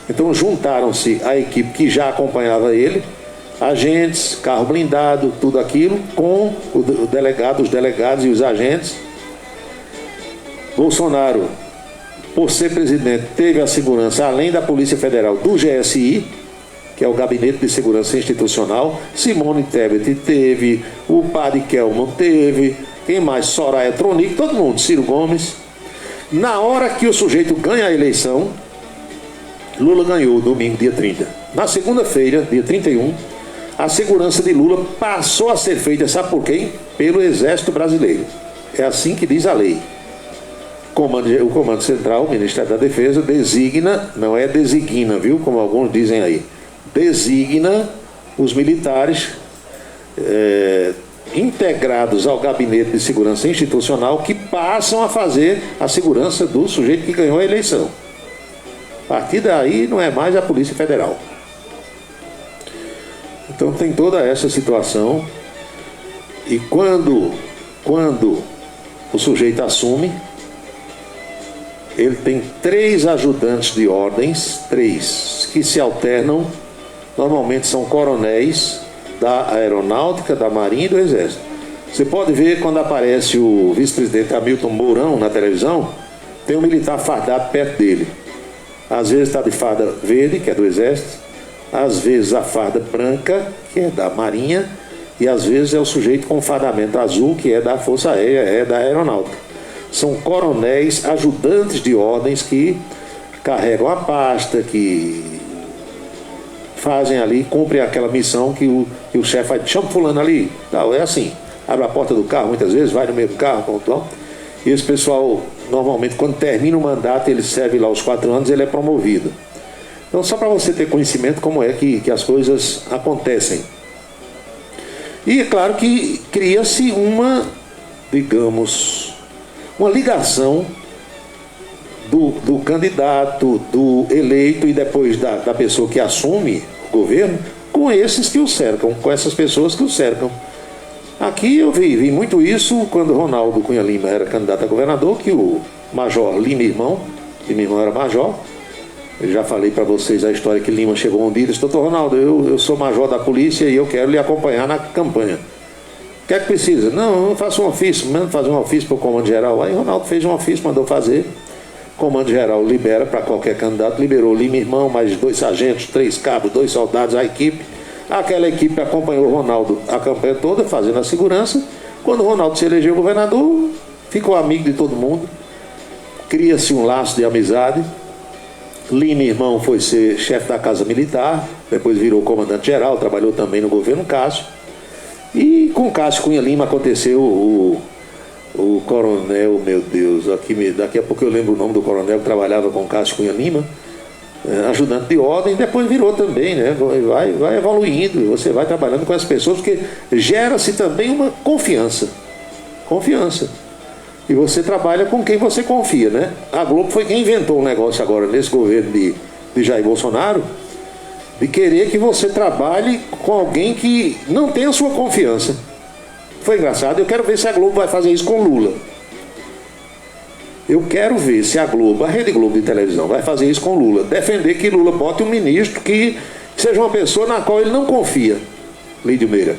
Então juntaram-se a equipe que já acompanhava ele, agentes, carro blindado, tudo aquilo, com o delegado, os delegados e os agentes. Bolsonaro, por ser presidente, teve a segurança, além da Polícia Federal, do GSI, que é o Gabinete de Segurança Institucional. Simone Tebet teve, o padre Kelman teve, quem mais? Soraya Tronic, todo mundo, Ciro Gomes. Na hora que o sujeito ganha a eleição, Lula ganhou, domingo, dia 30. Na segunda-feira, dia 31, a segurança de Lula passou a ser feita, sabe por quem? Pelo Exército Brasileiro. É assim que diz a lei. O Comando Central, o Ministério da Defesa, designa, não é designa, viu? Como alguns dizem aí. Designa os militares integrados ao Gabinete de Segurança Institucional que passam a fazer a segurança do sujeito que ganhou a eleição. A partir daí não é mais a Polícia Federal. Então tem toda essa situação. E quando o sujeito assume, ele tem 3 ajudantes de ordens, 3, que se alternam. Normalmente são coronéis da Aeronáutica, da Marinha e do Exército. Você pode ver quando aparece o vice-presidente Hamilton Mourão na televisão, tem um militar fardado perto dele. Às vezes está de farda verde, que é do Exército, às vezes a farda branca, que é da Marinha, e às vezes é o sujeito com fardamento azul, que é da Força Aérea, é da Aeronáutica. São coronéis ajudantes de ordens que carregam a pasta, que fazem ali, cumprem aquela missão que o chefe vai, chama fulano ali, tal, é assim, abre a porta do carro, muitas vezes vai no meio do carro, pontual. E esse pessoal, normalmente, quando termina o mandato, ele serve lá os 4 anos, ele é promovido. Então, só para você ter conhecimento como é que as coisas acontecem. E é claro que cria-se uma, digamos, uma ligação do candidato, do eleito e depois da pessoa que assume o governo, com esses que o cercam, com essas pessoas que o cercam. Aqui eu vi muito isso quando Ronaldo Cunha Lima era candidato a governador, que o Major Lima Irmão era major. Eu já falei para vocês a história que Lima chegou um dia e disse: doutor Ronaldo, eu sou major da polícia e eu quero lhe acompanhar na campanha. O que é que precisa? Não, eu faço um ofício, mando fazer um ofício para o comando geral. Aí Ronaldo fez um ofício, mandou fazer. O comando geral libera para qualquer candidato, liberou Lima Irmão, mais 2 sargentos, 3 cabos, 2 soldados, a equipe. Aquela equipe acompanhou o Ronaldo a campanha toda, fazendo a segurança. Quando o Ronaldo se elegeu governador, ficou amigo de todo mundo. Cria-se um laço de amizade. Lima Irmão foi ser chefe da Casa Militar, depois virou comandante-geral, trabalhou também no governo Cássio. E com Cássio Cunha Lima aconteceu o coronel, meu Deus, daqui a pouco eu lembro o nome do coronel que trabalhava com Cássio Cunha Lima, ajudante de ordem, depois virou também, né? Vai evoluindo, você vai trabalhando com as pessoas, porque gera-se também uma confiança. E você trabalha com quem você confia, né? A Globo foi quem inventou um negócio agora, nesse governo de Jair Bolsonaro, de querer que você trabalhe com alguém que não tem a sua confiança. Foi engraçado, eu quero ver se a Globo vai fazer isso com Lula. Eu quero ver se a Globo, a Rede Globo de televisão, vai fazer isso com Lula. Defender que Lula bote um ministro que seja uma pessoa na qual ele não confia. Lídio Meira.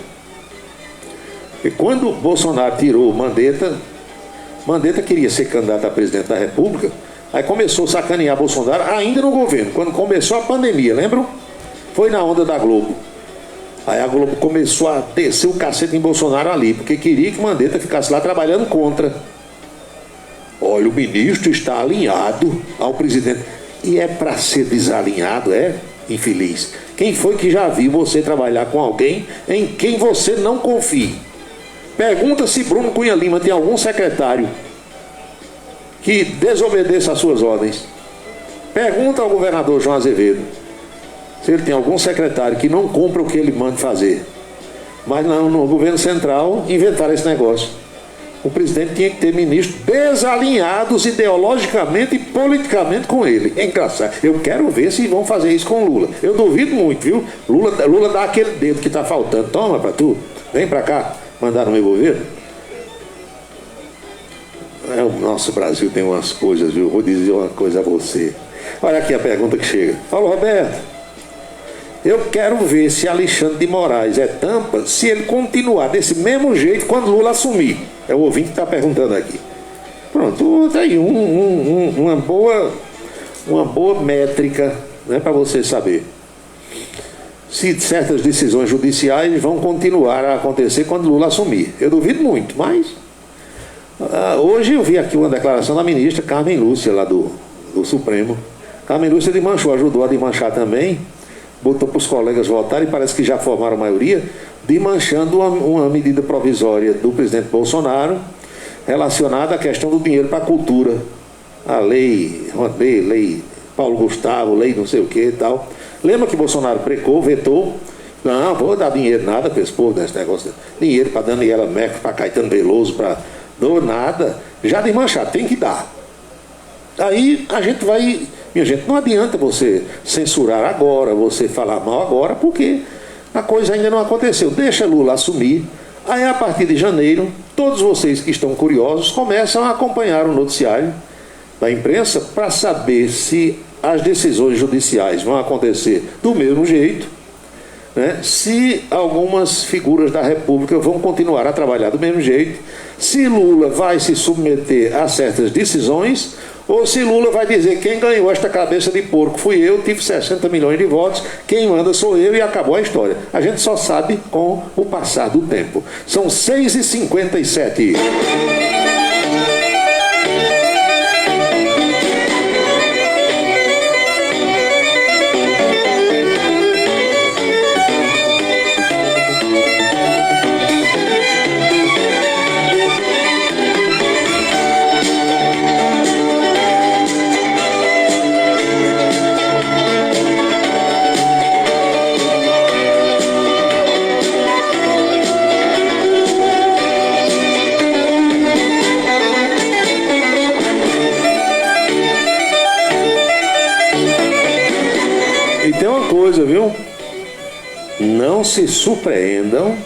E quando Bolsonaro tirou Mandetta queria ser candidato a presidente da República, aí começou a sacanear Bolsonaro ainda no governo, quando começou a pandemia, lembram? Foi na onda da Globo. Aí a Globo começou a descer o cacete em Bolsonaro ali, porque queria que Mandetta ficasse lá trabalhando contra. Olha, o ministro está alinhado ao presidente. E é para ser desalinhado, é? Infeliz. Quem foi que já viu você trabalhar com alguém em quem você não confie? Pergunta se Bruno Cunha Lima tem algum secretário que desobedeça às suas ordens. Pergunta ao governador João Azevedo se ele tem algum secretário que não cumpra o que ele manda fazer. Mas não, no governo central inventaram esse negócio. O presidente tinha que ter ministros desalinhados ideologicamente e politicamente com ele. É engraçado. Eu quero ver se vão fazer isso com Lula. Eu duvido muito, viu? Lula dá aquele dedo que está faltando. Toma pra tu, vem pra cá. Mandar no meu governo. O nosso Brasil tem umas coisas, viu? Vou dizer uma coisa a você. Olha aqui a pergunta que chega. Fala, Roberto, eu quero ver se Alexandre de Moraes é tampa se ele continuar desse mesmo jeito quando Lula assumir. É o ouvinte que está perguntando aqui. Pronto, tá aí uma boa métrica, né, para você saber se certas decisões judiciais vão continuar a acontecer quando Lula assumir. Eu duvido muito, mas hoje eu vi aqui uma declaração da ministra Carmen Lúcia, lá do Supremo. Carmen Lúcia desmanchou, ajudou a desmanchar também, botou para os colegas votarem, parece que já formaram a maioria, desmanchando uma medida provisória do presidente Bolsonaro relacionada à questão do dinheiro para a cultura. A lei Paulo Gustavo, lei não sei o que e tal. Lembra que Bolsonaro precou, vetou, Não, vou dar dinheiro nada para esse povo desse negócio. Dinheiro para Daniela Merkel, para Caetano Veloso, para... Dou nada. Já de manchar, tem que dar. Aí a gente vai... Minha gente, não adianta você censurar agora, você falar mal agora, porque a coisa ainda não aconteceu. Deixa Lula assumir. Aí a partir de janeiro, todos vocês que estão curiosos começam a acompanhar o noticiário da imprensa para saber se as decisões judiciais vão acontecer do mesmo jeito, né? Se algumas figuras da República vão continuar a trabalhar do mesmo jeito, se Lula vai se submeter a certas decisões, ou se Lula vai dizer: quem ganhou esta cabeça de porco fui eu, tive 60 milhões de votos, quem manda sou eu, e acabou a história. A gente só sabe com o passar do tempo. São 6h57. Coisa, viu? Não se surpreendam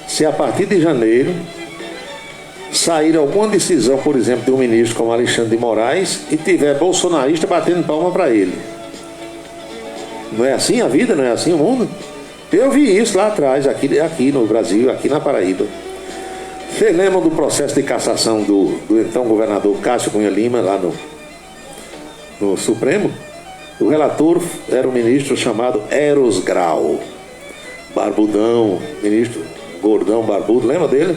se a partir de janeiro sair alguma decisão, por exemplo, de um ministro como Alexandre de Moraes e tiver bolsonarista batendo palma para ele. Não é assim a vida? Não é assim o mundo? Eu vi isso lá atrás, aqui no Brasil, aqui na Paraíba. Vocês lembram do processo de cassação do então governador Cássio Cunha Lima lá no Supremo? O relator era um ministro chamado Eros Grau, barbudão, ministro gordão, barbudo, lembra dele?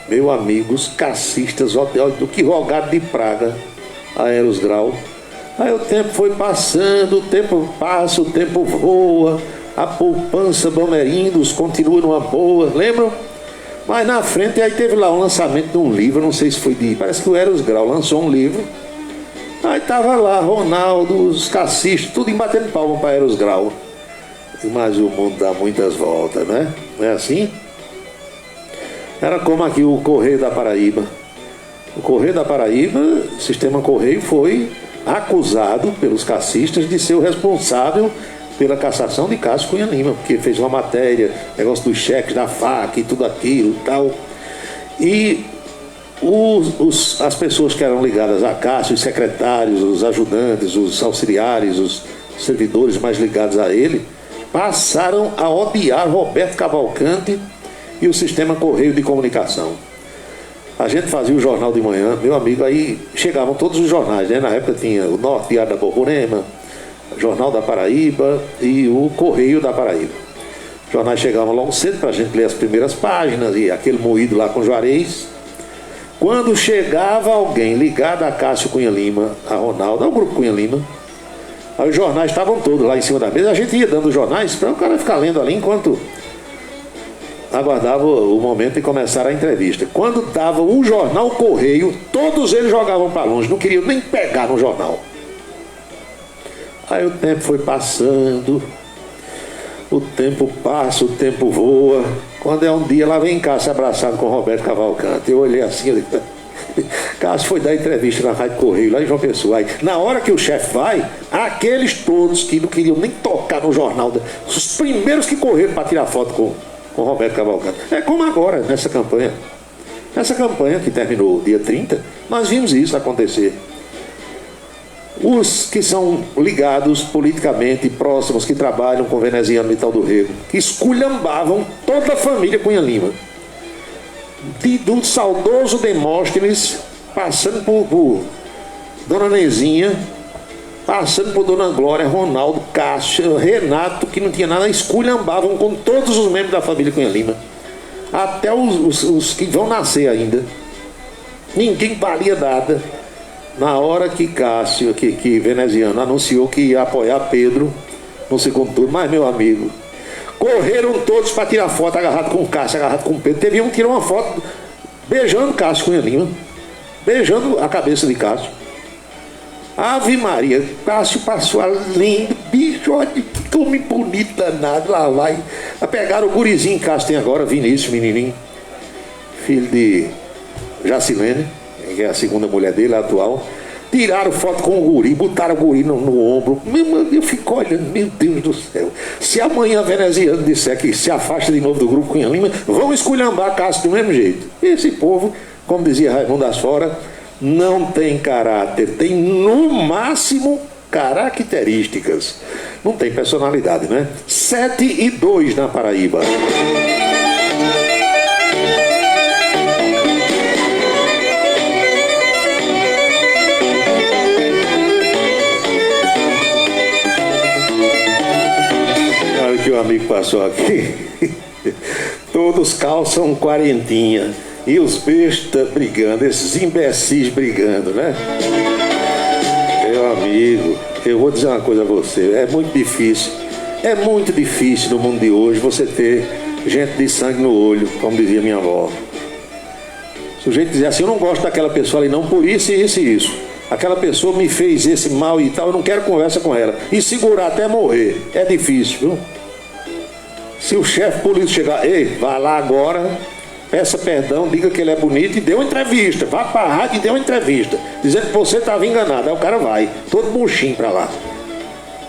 Meu amigo, os cassistas, olha do que rogado de praga a Eros Grau. Aí o tempo foi passando, o tempo passa, o tempo voa, a poupança Bamerindos continua numa boa, lembram? Mas na frente aí teve lá o lançamento de um livro, não sei se foi parece que o Eros Grau lançou um livro. Aí tava lá Ronaldo, os cassistas, tudo batendo palma para Eros Grau. Mas o mundo dá muitas voltas, né? Não é assim? Era como aqui o Correio da Paraíba. O Correio da Paraíba, o sistema Correio, foi acusado pelos cassistas de ser o responsável pela cassação de Cássio Cunha Lima, porque fez uma matéria, negócio dos cheques da FAC e tudo aquilo e tal. E as pessoas que eram ligadas a Cássio, os secretários, os ajudantes, os auxiliares, os servidores mais ligados a ele, passaram a odiar Roberto Cavalcante e o sistema Correio de Comunicação. A gente fazia o jornal de manhã, meu amigo, aí chegavam todos os jornais, né? Na época tinha o Norte, Diário da Borborema, Jornal da Paraíba e o Correio da Paraíba. Os jornais chegavam logo cedo para a gente ler as primeiras páginas e aquele moído lá com Juarez. Quando chegava alguém ligado a Cássio Cunha Lima, a Ronaldo, ao grupo Cunha Lima, aí os jornais estavam todos lá em cima da mesa, a gente ia dando os jornais para o cara ficar lendo ali enquanto aguardava o momento de começar a entrevista. Quando dava o jornal Correio, todos eles jogavam para longe, não queriam nem pegar no jornal. Aí o tempo foi passando, o tempo passa, o tempo voa. Quando é um dia, lá vem Cássio abraçado com Roberto Cavalcante. Eu olhei assim, eu disse, Cássio foi dar entrevista na Rádio Correio, lá em João Pessoa. Aí, na hora que o chefe vai, aqueles todos que não queriam nem tocar no jornal, os primeiros que correram para tirar foto com Roberto Cavalcante. É como agora, nessa campanha. Nessa campanha que terminou dia 30, nós vimos isso acontecer. Os que são ligados politicamente, próximos, que trabalham com o veneziano Vital do Rego, que esculhambavam toda a família Cunha Lima. Do saudoso Demóstenes, passando por Dona Nezinha, passando por Dona Glória, Ronaldo, Cássio, Renato, que não tinha nada, esculhambavam com todos os membros da família Cunha Lima. Até os que vão nascer ainda. Ninguém valia nada. Na hora que Cássio, que veneziano, anunciou que ia apoiar Pedro no segundo turno, mas meu amigo, correram todos para tirar foto agarrado com Cássio, agarrado com Pedro. Teve um que tirou uma foto beijando Cássio Cunha Lima, beijando a cabeça de Cássio. Ave Maria, Cássio passou a lindo, bicho. Jorge, que homem bonito danado, lá vai. Pegaram o gurizinho em casa, tem agora, Vinícius, menininho, filho de Jacilene, que é a segunda mulher dele, a atual. Tiraram foto com o guri, botaram o guri no ombro. Eu fico olhando, meu Deus do céu. Se amanhã a veneziano disser que se afasta de novo do grupo Cunha Lima, vão esculhambar a casa do mesmo jeito. Esse povo, como dizia Raimundo Asfora, não tem caráter, tem no máximo características. Não tem personalidade, né? 7-2 na Paraíba. Que o amigo passou aqui. Todos calçam quarentinha e os bestas brigando, esses imbecis brigando, né? Meu amigo, eu vou dizer uma coisa a você, é muito difícil no mundo de hoje você ter gente de sangue no olho, como dizia minha avó. O sujeito dizia assim, eu não gosto daquela pessoa ali não, por isso e isso e isso. Aquela pessoa me fez esse mal e tal, eu não quero conversa com ela. E segurar até morrer, é difícil, viu? Se o chefe político chegar, ei, vá lá agora, peça perdão, diga que ele é bonito e dê uma entrevista. Vá pra rádio e dê uma entrevista, dizendo que você estava enganado. Aí o cara vai, todo murchinho pra lá.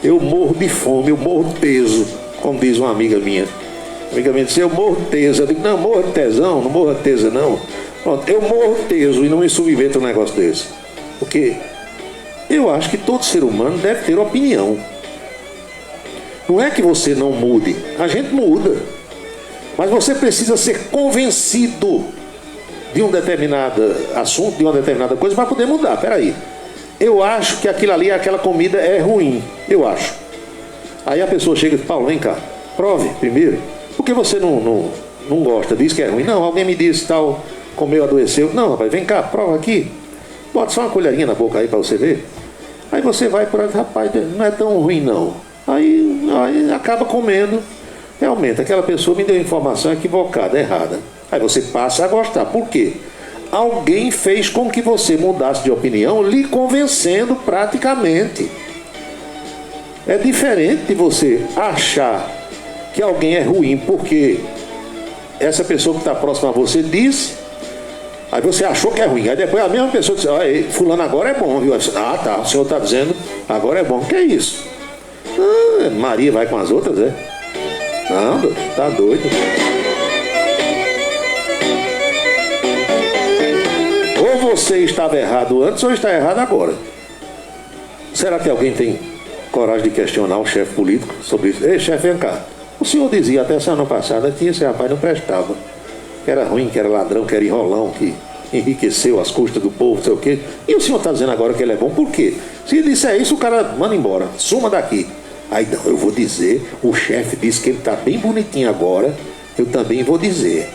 Eu morro de fome, eu morro teso, como diz uma amiga minha. Amiga minha disse, eu morro teso. Eu digo, não, morro de tesão, não morro de tesa não. Pronto, eu morro teso e não me submeto a um negócio desse. Porque eu acho que todo ser humano deve ter opinião. Não é que você não mude, a gente muda. Mas você precisa ser convencido de um determinado assunto, de uma determinada coisa, para poder mudar. Peraí, eu acho que aquilo ali, aquela comida é ruim, eu acho. Aí a pessoa chega e diz, Paulo, vem cá, prove primeiro. Por que você não gosta, diz que é ruim? Não, alguém me disse tal, comeu, adoeceu. Não, rapaz, vem cá, prova aqui. Bota só uma colherinha na boca aí para você ver. Aí você vai por aí, rapaz, não é tão ruim não. Aí acaba comendo. Realmente, aquela pessoa me deu informação equivocada, errada. Aí você passa a gostar. Por quê? Alguém fez com que você mudasse de opinião, lhe convencendo praticamente. É diferente de você achar que alguém é ruim porque essa pessoa que está próxima a você disse. Aí você achou que é ruim. Aí depois a mesma pessoa disse, fulano agora é bom, viu? Ah, tá, o senhor está dizendo agora é bom. O que é isso? Ah, Maria vai com as outras, é? Não, tá doido. Ou você estava errado antes ou está errado agora. Será que alguém tem coragem de questionar o chefe político sobre isso? Ei, chefe, vem cá. O senhor dizia até semana passada que esse rapaz não prestava. Que era ruim, que era ladrão, que era enrolão, que enriqueceu as custas do povo, não sei o quê. E o senhor está dizendo agora que ele é bom, por quê? Se ele disser isso, o cara manda embora, suma daqui. Aí não, eu vou dizer, o chefe disse que ele está bem bonitinho agora, eu também vou dizer.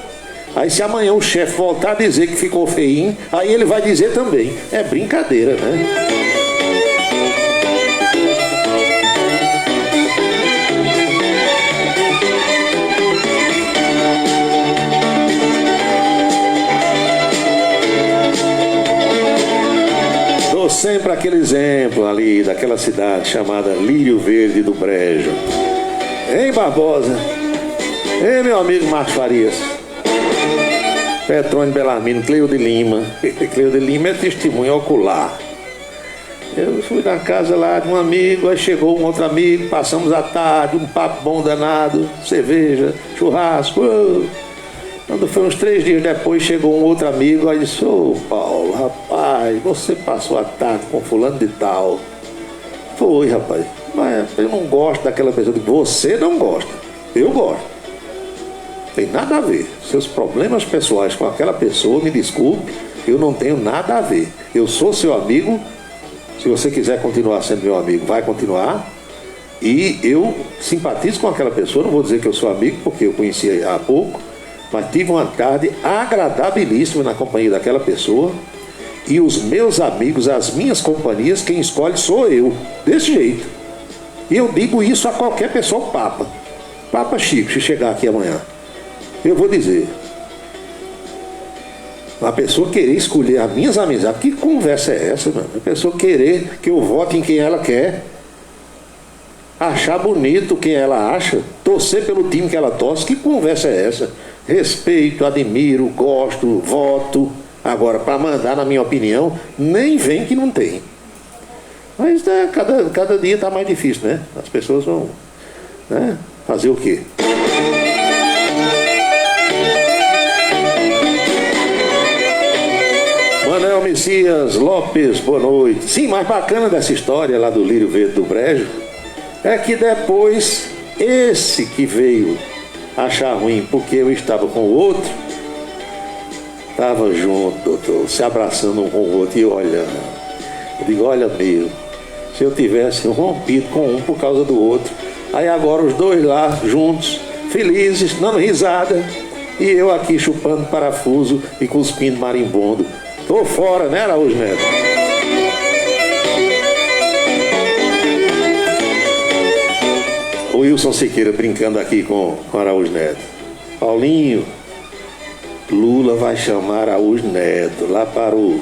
Aí se amanhã o chefe voltar a dizer que ficou feinho, aí ele vai dizer também. É brincadeira, né? Sempre aquele exemplo ali daquela cidade chamada Lírio Verde do Brejo. Hein, Barbosa? Hein, meu amigo Marcos Farias? Petrônio Belarmino, Cleo de Lima. Cleo de Lima é testemunha ocular. Eu fui na casa lá de um amigo, aí chegou um outro amigo, passamos a tarde, um papo bom danado, cerveja, churrasco. Quando foi uns 3 dias depois, chegou um outro amigo, aí disse, ô Paulo, rapaz, você passou a tarde com fulano de tal. Foi, rapaz, mas eu não gosto daquela pessoa. Você não gosta, eu gosto. Tem nada a ver. Seus problemas pessoais com aquela pessoa, me desculpe, eu não tenho nada a ver. Eu sou seu amigo, se você quiser continuar sendo meu amigo, vai continuar. E eu simpatizo com aquela pessoa, não vou dizer que eu sou amigo, porque eu conheci há pouco, mas tive uma tarde agradabilíssima na companhia daquela pessoa. E os meus amigos, as minhas companhias, quem escolhe sou eu. Desse jeito. E eu digo isso a qualquer pessoa, Papa Chico, se chegar aqui amanhã. Eu vou dizer. A pessoa querer escolher as minhas amizades. Que conversa é essa, mano? A pessoa querer que eu vote em quem ela quer. achar bonito quem ela acha, torcer pelo time que ela torce. Que conversa é essa? Respeito, admiro, gosto, voto. Agora, para mandar, na minha opinião, nem vem que não tem. Mas cada dia está mais difícil, né? As pessoas vão, né, fazer o quê? Manuel Messias Lopes, boa noite. Sim, mais bacana dessa história lá do Lírio Verde do Brejo é que depois esse que veio achar ruim porque eu estava com o outro, estava junto, doutor, se abraçando um com o outro e olhando. Eu digo, olha meu, se eu tivesse rompido com um por causa do outro, aí agora os dois lá juntos, felizes, dando risada, e eu aqui chupando parafuso e cuspindo marimbondo. Tô fora, né, Araújo Neto? O Wilson Siqueira brincando aqui com Araújo Neto. Paulinho, Lula vai chamar Araújo Neto lá para o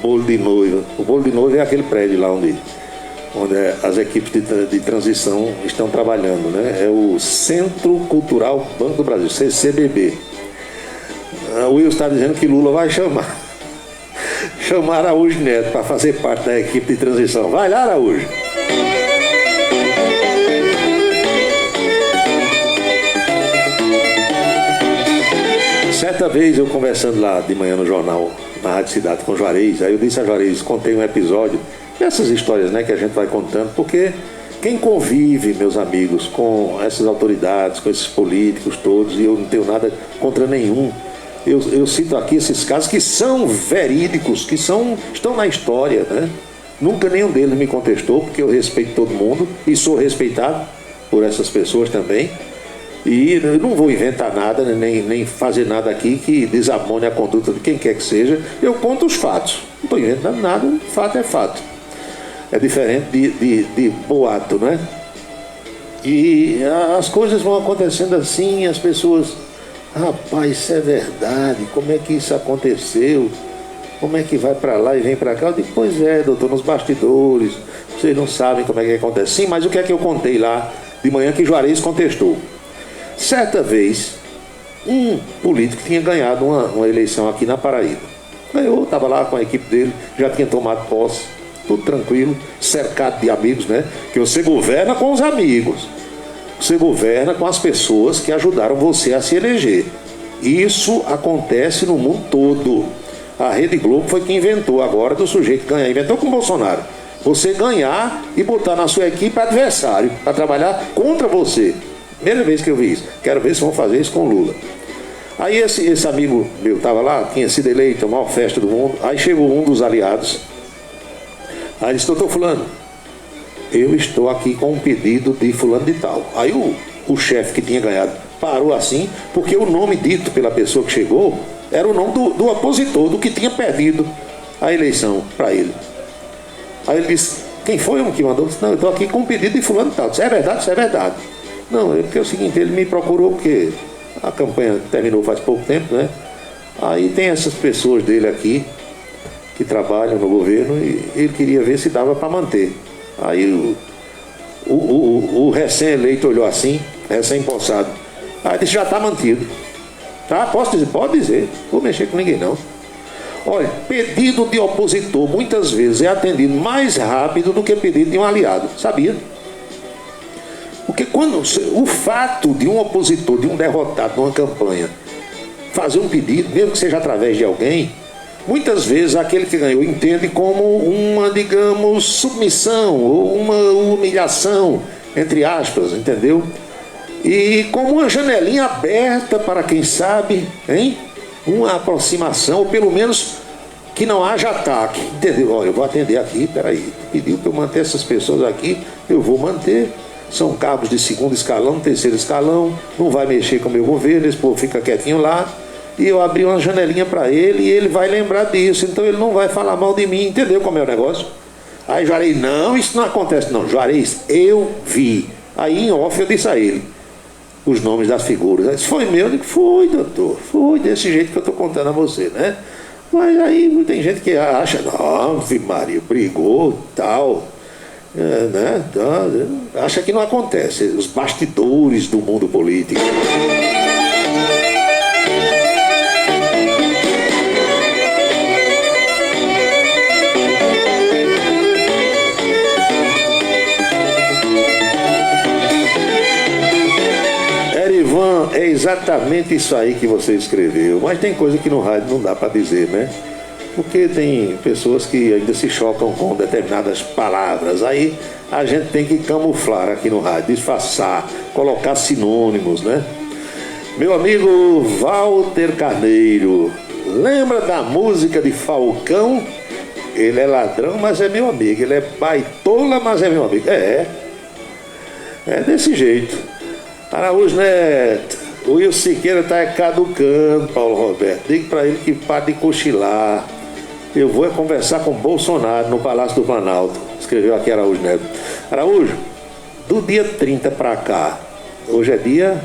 bolo de noiva. O bolo de noiva é aquele prédio lá onde as equipes de transição estão trabalhando, né? É o Centro Cultural Banco do Brasil, CCBB. O Wilson está dizendo que Lula vai chamar Araújo Neto para fazer parte da equipe de transição. Vai lá, Araújo. Certa vez eu conversando lá de manhã no jornal, na Rádio Cidade, com o Juarez, aí eu disse a Juarez, contei um episódio dessas histórias, né, que a gente vai contando, porque quem convive, meus amigos, com essas autoridades, com esses políticos todos, e eu não tenho nada contra nenhum, eu cito aqui esses casos que são verídicos, que estão na história, né? Nunca nenhum deles me contestou, porque eu respeito todo mundo e sou respeitado por essas pessoas também. E eu não vou inventar nada, nem fazer nada aqui que desabone a conduta de quem quer que seja. Eu conto os fatos. Não estou inventando nada, fato é fato. É diferente de boato, né? E as coisas vão acontecendo assim, as pessoas... Rapaz, isso é verdade, como é que isso aconteceu? Como é que vai para lá e vem para cá? Eu digo, pois é, doutor, nos bastidores, vocês não sabem como é que acontece. Sim, mas o que é que eu contei lá de manhã que Juarez contestou? Certa vez, um político tinha ganhado uma eleição aqui na Paraíba. Ganhou, estava lá com a equipe dele, já tinha tomado posse, tudo tranquilo, cercado de amigos, né? Que você governa com os amigos. Você governa com as pessoas que ajudaram você a se eleger. Isso acontece no mundo todo. A Rede Globo foi quem inventou agora do sujeito ganhar. Inventou com o Bolsonaro. Você ganhar e botar na sua equipe adversário para trabalhar contra você. Primeira vez que eu vi isso. Quero ver se vão fazer isso com o Lula. Aí esse amigo meu estava lá, tinha sido eleito, a maior festa do mundo. Aí chegou um dos aliados. Aí disse, doutor fulano, eu estou aqui com um pedido de fulano de tal. Aí o chefe que tinha ganhado parou assim, porque o nome dito pela pessoa que chegou era o nome do opositor, do que tinha perdido a eleição para ele. Aí ele disse, quem foi o que mandou? Disse, não, eu estou aqui com um pedido de fulano de tal. Disse, é verdade, isso é verdade. Não, porque é o seguinte, ele me procurou porque a campanha terminou faz pouco tempo, né? Aí tem essas pessoas dele aqui que trabalham no governo e ele queria ver se dava para manter. Aí o recém-eleito olhou assim, recém-empossado. Aí disse, já está mantido. Tá, posso dizer? Pode dizer. Não vou mexer com ninguém não. Olha, pedido de opositor muitas vezes é atendido mais rápido do que pedido de um aliado. Sabia? Porque quando o fato de um opositor, de um derrotado numa campanha, fazer um pedido, mesmo que seja através de alguém, muitas vezes aquele que ganhou entende como uma, digamos, submissão ou uma humilhação, entre aspas, entendeu? E como uma janelinha aberta para quem sabe, hein? Uma aproximação, ou pelo menos que não haja ataque, entendeu? Olha, eu vou atender aqui, peraí, pediu para eu manter essas pessoas aqui, eu vou manter. São cabos de segundo escalão, terceiro escalão, não vai mexer com o meu governo, esse povo fica quietinho lá. E eu abri uma janelinha para ele e ele vai lembrar disso, então ele não vai falar mal de mim, entendeu como é o negócio? Aí Juarez, não, isso não acontece não. Juarez, eu vi. Aí em off eu disse a ele os nomes das figuras. Aí, foi meu? Eu digo, foi, doutor, foi desse jeito que eu estou contando a você, né? Mas aí tem gente que acha, não, Maria, brigou, tal. Né? Acha que não acontece. Os bastidores do mundo político. Erivan, é exatamente isso aí que você escreveu. Mas tem coisa que no rádio não dá para dizer, né? Porque tem pessoas que ainda se chocam com determinadas palavras. Aí a gente tem que camuflar aqui no rádio, disfarçar, colocar sinônimos, né? Meu amigo Walter Carneiro, lembra da música de Falcão? Ele é ladrão, mas é meu amigo. Ele é baitola, mas é meu amigo. É desse jeito. Araújo Neto, o Will Siqueira está caducando, Paulo Roberto. Diga para ele que pare de cochilar. Eu vou conversar com Bolsonaro no Palácio do Planalto. Escreveu aqui Araújo Neto. Araújo, do dia 30 para cá, hoje é dia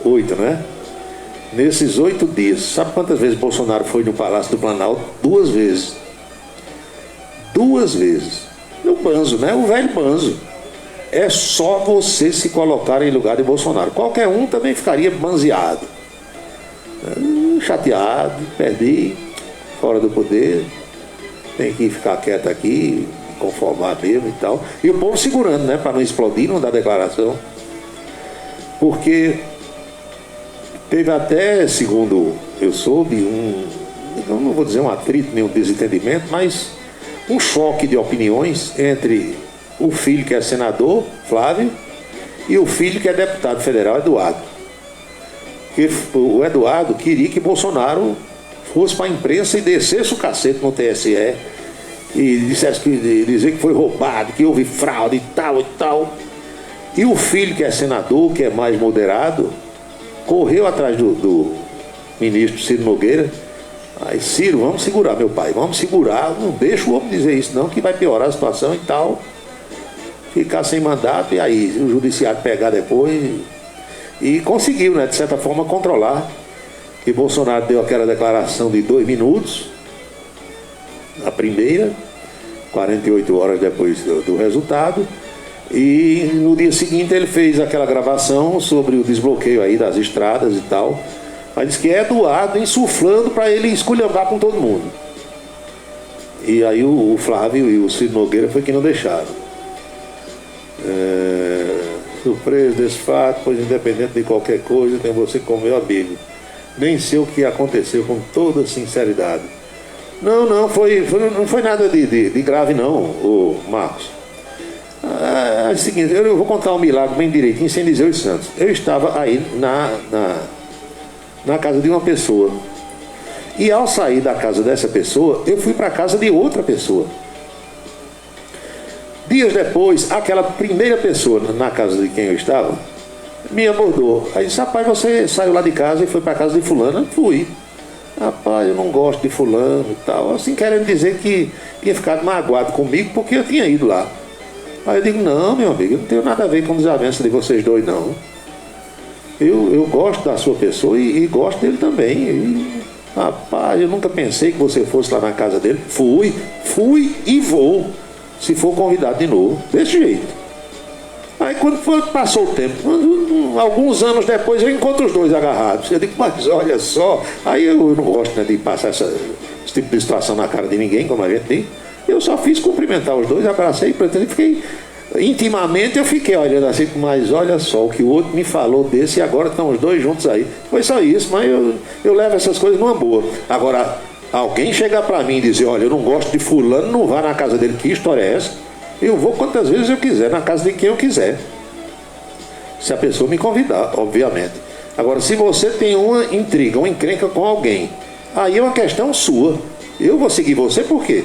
8, né? Nesses 8 dias, sabe quantas vezes Bolsonaro foi no Palácio do Planalto? 2 vezes. 2 vezes. O Banzo, né? O velho Banzo. É só você se colocar em lugar de Bolsonaro. Qualquer um também ficaria banzeado. Chateado, perdi, fora do poder. Tem que ficar quieto aqui, conformar mesmo e tal. E o povo segurando, né? Para não explodir, não dar declaração. Porque teve até, segundo eu soube, não vou dizer um atrito, nem um desentendimento, mas um choque de opiniões entre o filho que é senador, Flávio, e o filho que é deputado federal, Eduardo. Porque o Eduardo queria que Bolsonaro fosse para a imprensa e descesse o cacete no TSE e dissesse dizer que foi roubado, que houve fraude e tal e tal. E o filho que é senador, que é mais moderado, correu atrás do ministro Ciro Nogueira. Aí, Ciro, vamos segurar, meu pai, vamos segurar, não deixa o homem dizer isso não, que vai piorar a situação e tal. Ficar sem mandato, e aí o judiciário pegar depois. E conseguiu, né, de certa forma, controlar. E Bolsonaro deu aquela declaração de 2 minutos, a primeira, 48 horas depois do resultado. E no dia seguinte ele fez aquela gravação sobre o desbloqueio aí das estradas e tal. Mas disse que é Eduardo insuflando para ele esculhambar com todo mundo. E aí o Flávio e o Ciro Nogueira foi que não deixaram. Surpreso desse fato, pois independente de qualquer coisa, tem você como meu amigo. Nem sei o que aconteceu, com toda sinceridade. Não não foi nada de grave não, o Marcos. É o seguinte, eu vou contar um milagre bem direitinho, sem dizer os santos. Eu estava aí na casa de uma pessoa. E ao sair da casa dessa pessoa, eu fui para a casa de outra pessoa. Dias depois, aquela primeira pessoa na casa de quem eu estava me abordou. Aí disse, rapaz, você saiu lá de casa e foi para a casa de fulano? Fui. Rapaz, eu não gosto de fulano e tal. Assim, querendo dizer que tinha ficado magoado comigo porque eu tinha ido lá. Aí eu digo, não, meu amigo, eu não tenho nada a ver com desavença de vocês dois, não. Eu gosto da sua pessoa e gosto dele também. E, rapaz, eu nunca pensei que você fosse lá na casa dele. Fui e vou. Se for convidado de novo, desse jeito. Aí quando passou o tempo, alguns anos depois eu encontro os dois agarrados. Eu digo, mas olha só. Aí eu não gosto, né, de passar esse tipo de situação na cara de ninguém, como a gente diz. Eu só fiz cumprimentar os dois, abracei, e fiquei. Intimamente eu fiquei olhando assim, mas olha só o que o outro me falou desse e agora estão os dois juntos aí. Foi só isso, mas eu levo essas coisas numa boa. Agora, alguém chegar para mim e dizer, olha, eu não gosto de fulano, não vá na casa dele, que história é essa? Eu vou quantas vezes eu quiser, na casa de quem eu quiser. Se a pessoa me convidar, obviamente. Agora, se você tem uma intriga, uma encrenca com alguém, aí é uma questão sua. Eu vou seguir você por quê?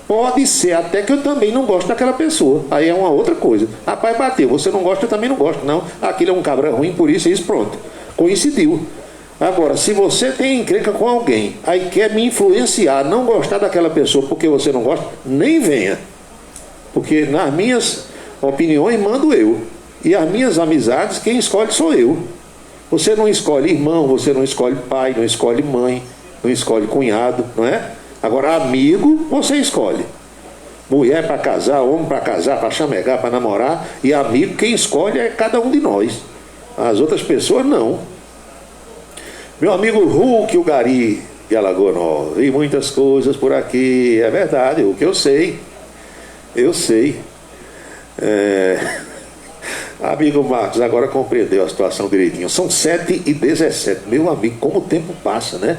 Pode ser até que eu também não gosto daquela pessoa. Aí é uma outra coisa. Rapaz, bateu, você não gosta, eu também não gosto. Não, aquilo é um cabra ruim, por isso, pronto. Coincidiu. Agora, se você tem encrenca com alguém, aí quer me influenciar, não gostar daquela pessoa porque você não gosta, nem venha. Porque nas minhas opiniões mando eu. E as minhas amizades, quem escolhe sou eu. Você não escolhe irmão, você não escolhe pai, não escolhe mãe, não escolhe cunhado, não é? Agora, amigo, você escolhe. mulher para casar, homem para casar, para chamegar, para namorar, e amigo quem escolhe é cada um de nós. As outras pessoas não. Meu amigo Hulk, o Gari de Alagoa Nova, vi muitas coisas por aqui, é verdade, o que eu sei. Amigo Marcos, agora compreendeu a situação direitinho. São 7h17. Meu amigo, como o tempo passa, né?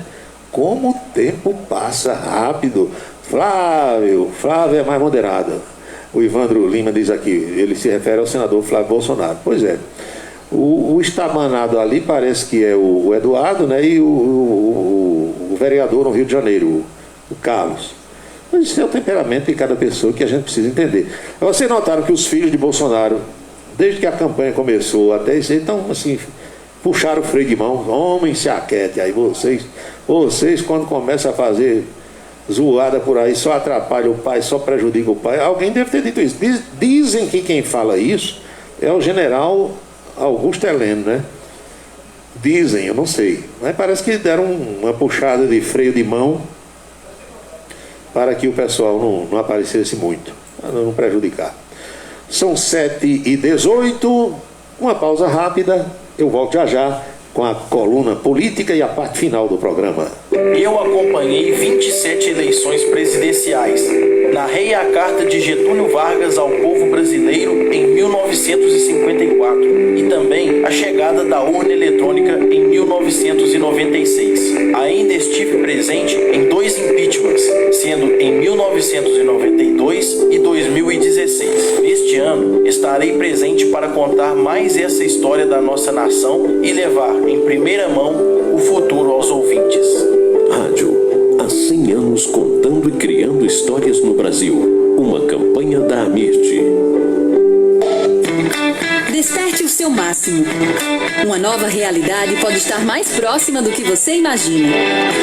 Como o tempo passa rápido. Flávio é mais moderado. O Ivandro Lima diz aqui, ele se refere ao senador Flávio Bolsonaro. Pois é. O estabanado ali parece que é o Eduardo, né? E o vereador no Rio de Janeiro, o Carlos. Mas isso é o temperamento de cada pessoa que a gente precisa entender. Vocês notaram que os filhos de Bolsonaro, desde que a campanha começou até isso, então, assim, puxaram o freio de mão. Homem, se aquete aí, vocês quando começam a fazer zoada por aí, só atrapalha o pai, só prejudica o pai. Alguém deve ter dito isso. Dizem que quem fala isso é o general Augusto Heleno, né? Dizem, eu não sei. Mas parece que deram uma puxada de freio de mão para que o pessoal não aparecesse muito, para não prejudicar. São 7h18, uma pausa rápida, eu volto já com a coluna política e a parte final do programa. Eu acompanhei 27 eleições presidenciais. Narrei a carta de Getúlio Vargas ao povo brasileiro em 1954 e também a chegada da urna eletrônica em 1996. Ainda estive presente em 2 impeachments, sendo em 1992 e 2016. Neste ano, estarei presente para contar mais essa história da nossa nação e levar em primeira mão o futuro aos ouvintes. Rádio, há 100 anos contando e criando histórias no Brasil. Uma campanha da Amirte. Desperte o seu máximo. Uma nova realidade pode estar mais próxima do que você imagina.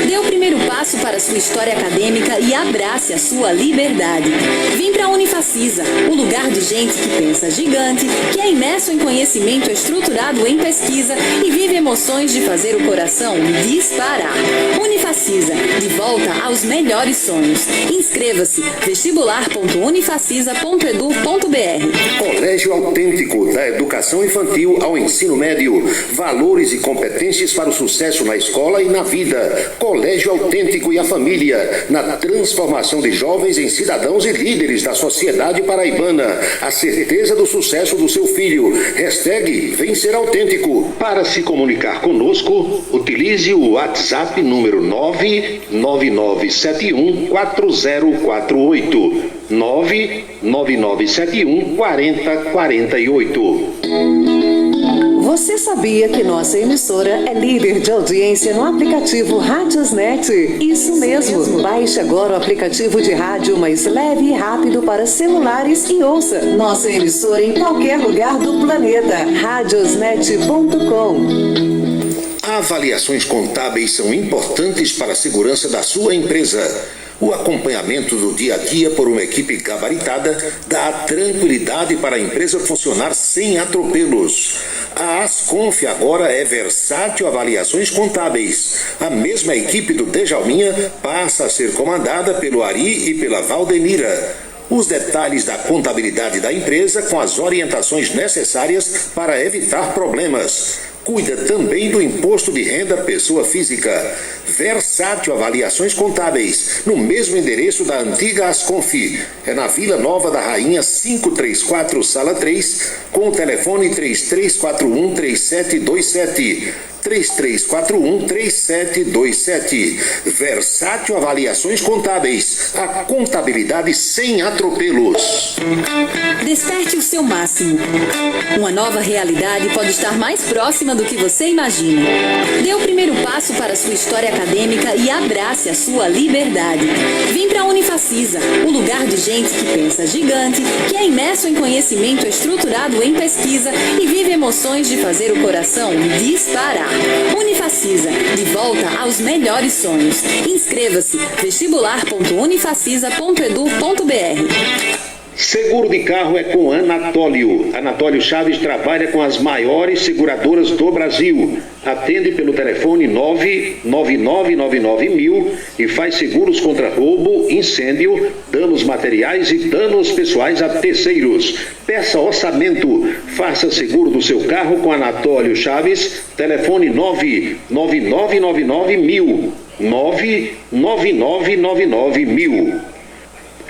Dê o primeiro passo para a sua história acadêmica e abrace a sua liberdade. Vem para a Unifacisa, o lugar de gente que pensa gigante, que é imerso em conhecimento estruturado em pesquisa e vive emoções de fazer o coração disparar. Unifacisa, de volta aos melhores sonhos. Inscreva-se vestibular.unifacisa.edu.br. Colégio Autêntico, da educação infantil ao ensino médio. Valores e competências para o sucesso na escola e na vida. Colégio Autêntico e a família, na transformação de jovens em cidadãos e líderes da sociedade paraibana. A certeza do sucesso do seu filho. #Vencer Autêntico. Para se comunicar conosco, utilize o WhatsApp número 999714048. 999714048. Você sabia que nossa emissora é líder de audiência no aplicativo Radiosnet? Isso mesmo. Baixe agora o aplicativo de rádio mais leve e rápido para celulares e ouça nossa emissora em qualquer lugar do planeta. Radiosnet.com. Avaliações contábeis são importantes para a segurança da sua empresa. O acompanhamento do dia a dia por uma equipe gabaritada dá tranquilidade para a empresa funcionar sem atropelos. A Asconf agora é Versátil Avaliações Contábeis. A mesma equipe do Djalminha passa a ser comandada pelo Ari e pela Valdenira. Os detalhes da contabilidade da empresa com as orientações necessárias para evitar problemas. Cuida também do imposto de renda pessoa física. Versátil Avaliações Contábeis, no mesmo endereço da antiga Asconf. É na Vila Nova da Rainha 534, Sala 3, com o telefone 3341-3727. 3341-3727. Versátil Avaliações Contábeis. A contabilidade sem atropelos. Desperte o seu máximo. Uma nova realidade pode estar mais próxima do que você imagina. Dê o primeiro passo para a sua história acadêmica e abrace a sua liberdade. Vem para a Unifacisa, o lugar de gente que pensa gigante, que é imerso em conhecimento estruturado em pesquisa e vive emoções de fazer o coração disparar. Unifacisa, de volta aos melhores sonhos. Inscreva-se vestibular.unifacisa.edu.br. Seguro de carro é com Anatólio. Anatólio Chaves trabalha com as maiores seguradoras do Brasil. Atende pelo telefone 99999.000 e faz seguros contra roubo, incêndio, danos materiais e danos pessoais a terceiros. Peça orçamento. Faça seguro do seu carro com Anatólio Chaves. Telefone 99999.000. 99999.000.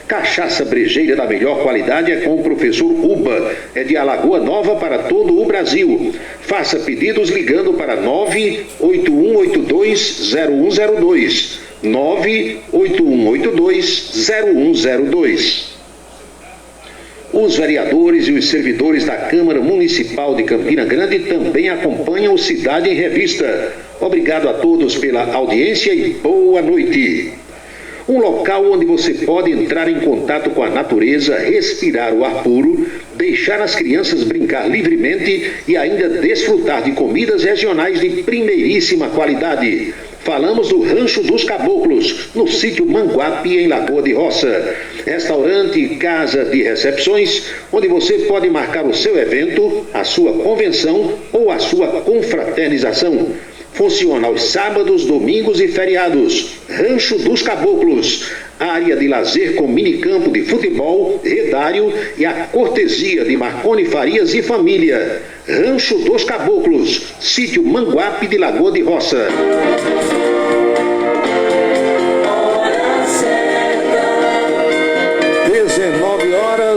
Cachaça brejeira da melhor qualidade é com o professor Uba. É de Alagoa Nova para todo o Brasil. Faça pedidos ligando para 981820102. 981820102. Os vereadores e os servidores da Câmara Municipal de Campina Grande também acompanham o Cidade em Revista. Obrigado a todos pela audiência e boa noite. Um local onde você pode entrar em contato com a natureza, respirar o ar puro, deixar as crianças brincar livremente e ainda desfrutar de comidas regionais de primeiríssima qualidade. Falamos do Rancho dos Caboclos, no sítio Manguape, em Lagoa de Roça. Restaurante e casa de recepções, onde você pode marcar o seu evento, a sua convenção ou a sua confraternização. Funciona aos sábados, domingos e feriados. Rancho dos Caboclos, área de lazer com minicampo de futebol, redário e a cortesia de Marconi Farias e família. Rancho dos Caboclos, sítio Manguape de Lagoa de Roça.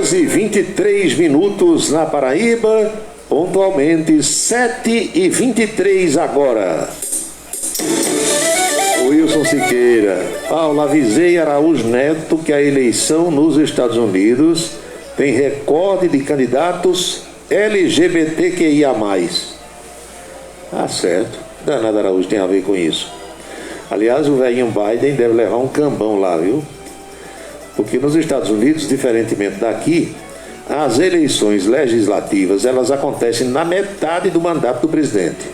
19h23 na Paraíba, pontualmente 7h23 agora. Wilson Siqueira. Paula, avisei Araújo Neto que a eleição nos Estados Unidos tem recorde de candidatos LGBTQIA+. Ah, certo. Danado Araújo tem a ver com isso. Aliás, o velhinho Biden deve levar um cambão lá, viu? Porque nos Estados Unidos, diferentemente daqui, as eleições legislativas, elas acontecem na metade do mandato do presidente.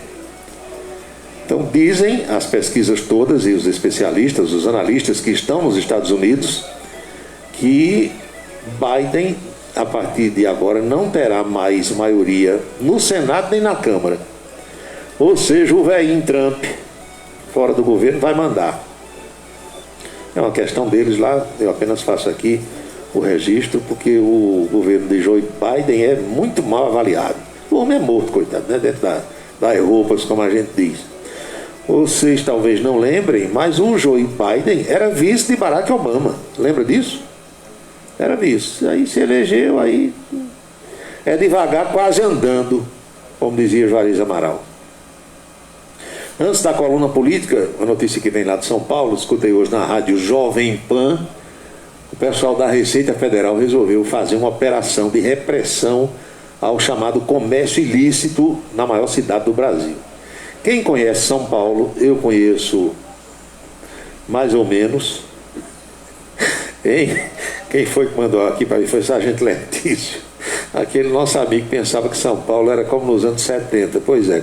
Então, dizem as pesquisas todas e os especialistas, os analistas que estão nos Estados Unidos, que Biden, a partir de agora, não terá mais maioria no Senado nem na Câmara. Ou seja, o velhinho Trump, fora do governo, vai mandar. É uma questão deles lá, eu apenas faço aqui o registro, porque o governo de Joe Biden é muito mal avaliado. O homem é morto, coitado, né? Dentro das roupas, como a gente diz. Vocês talvez não lembrem, mas o Joe Biden era vice de Barack Obama. Lembra disso? Era vice. Aí se elegeu, aí é devagar, quase andando, como dizia Juarez Amaral. Antes da coluna política, uma notícia que vem lá de São Paulo, escutei hoje na rádio Jovem Pan, o pessoal da Receita Federal resolveu fazer uma operação de repressão ao chamado comércio ilícito na maior cidade do Brasil. Quem conhece São Paulo, eu conheço mais ou menos. Quem foi que mandou aqui para mim foi o Sargento Letício, aquele nosso amigo que pensava que São Paulo era como nos anos 70. Pois é,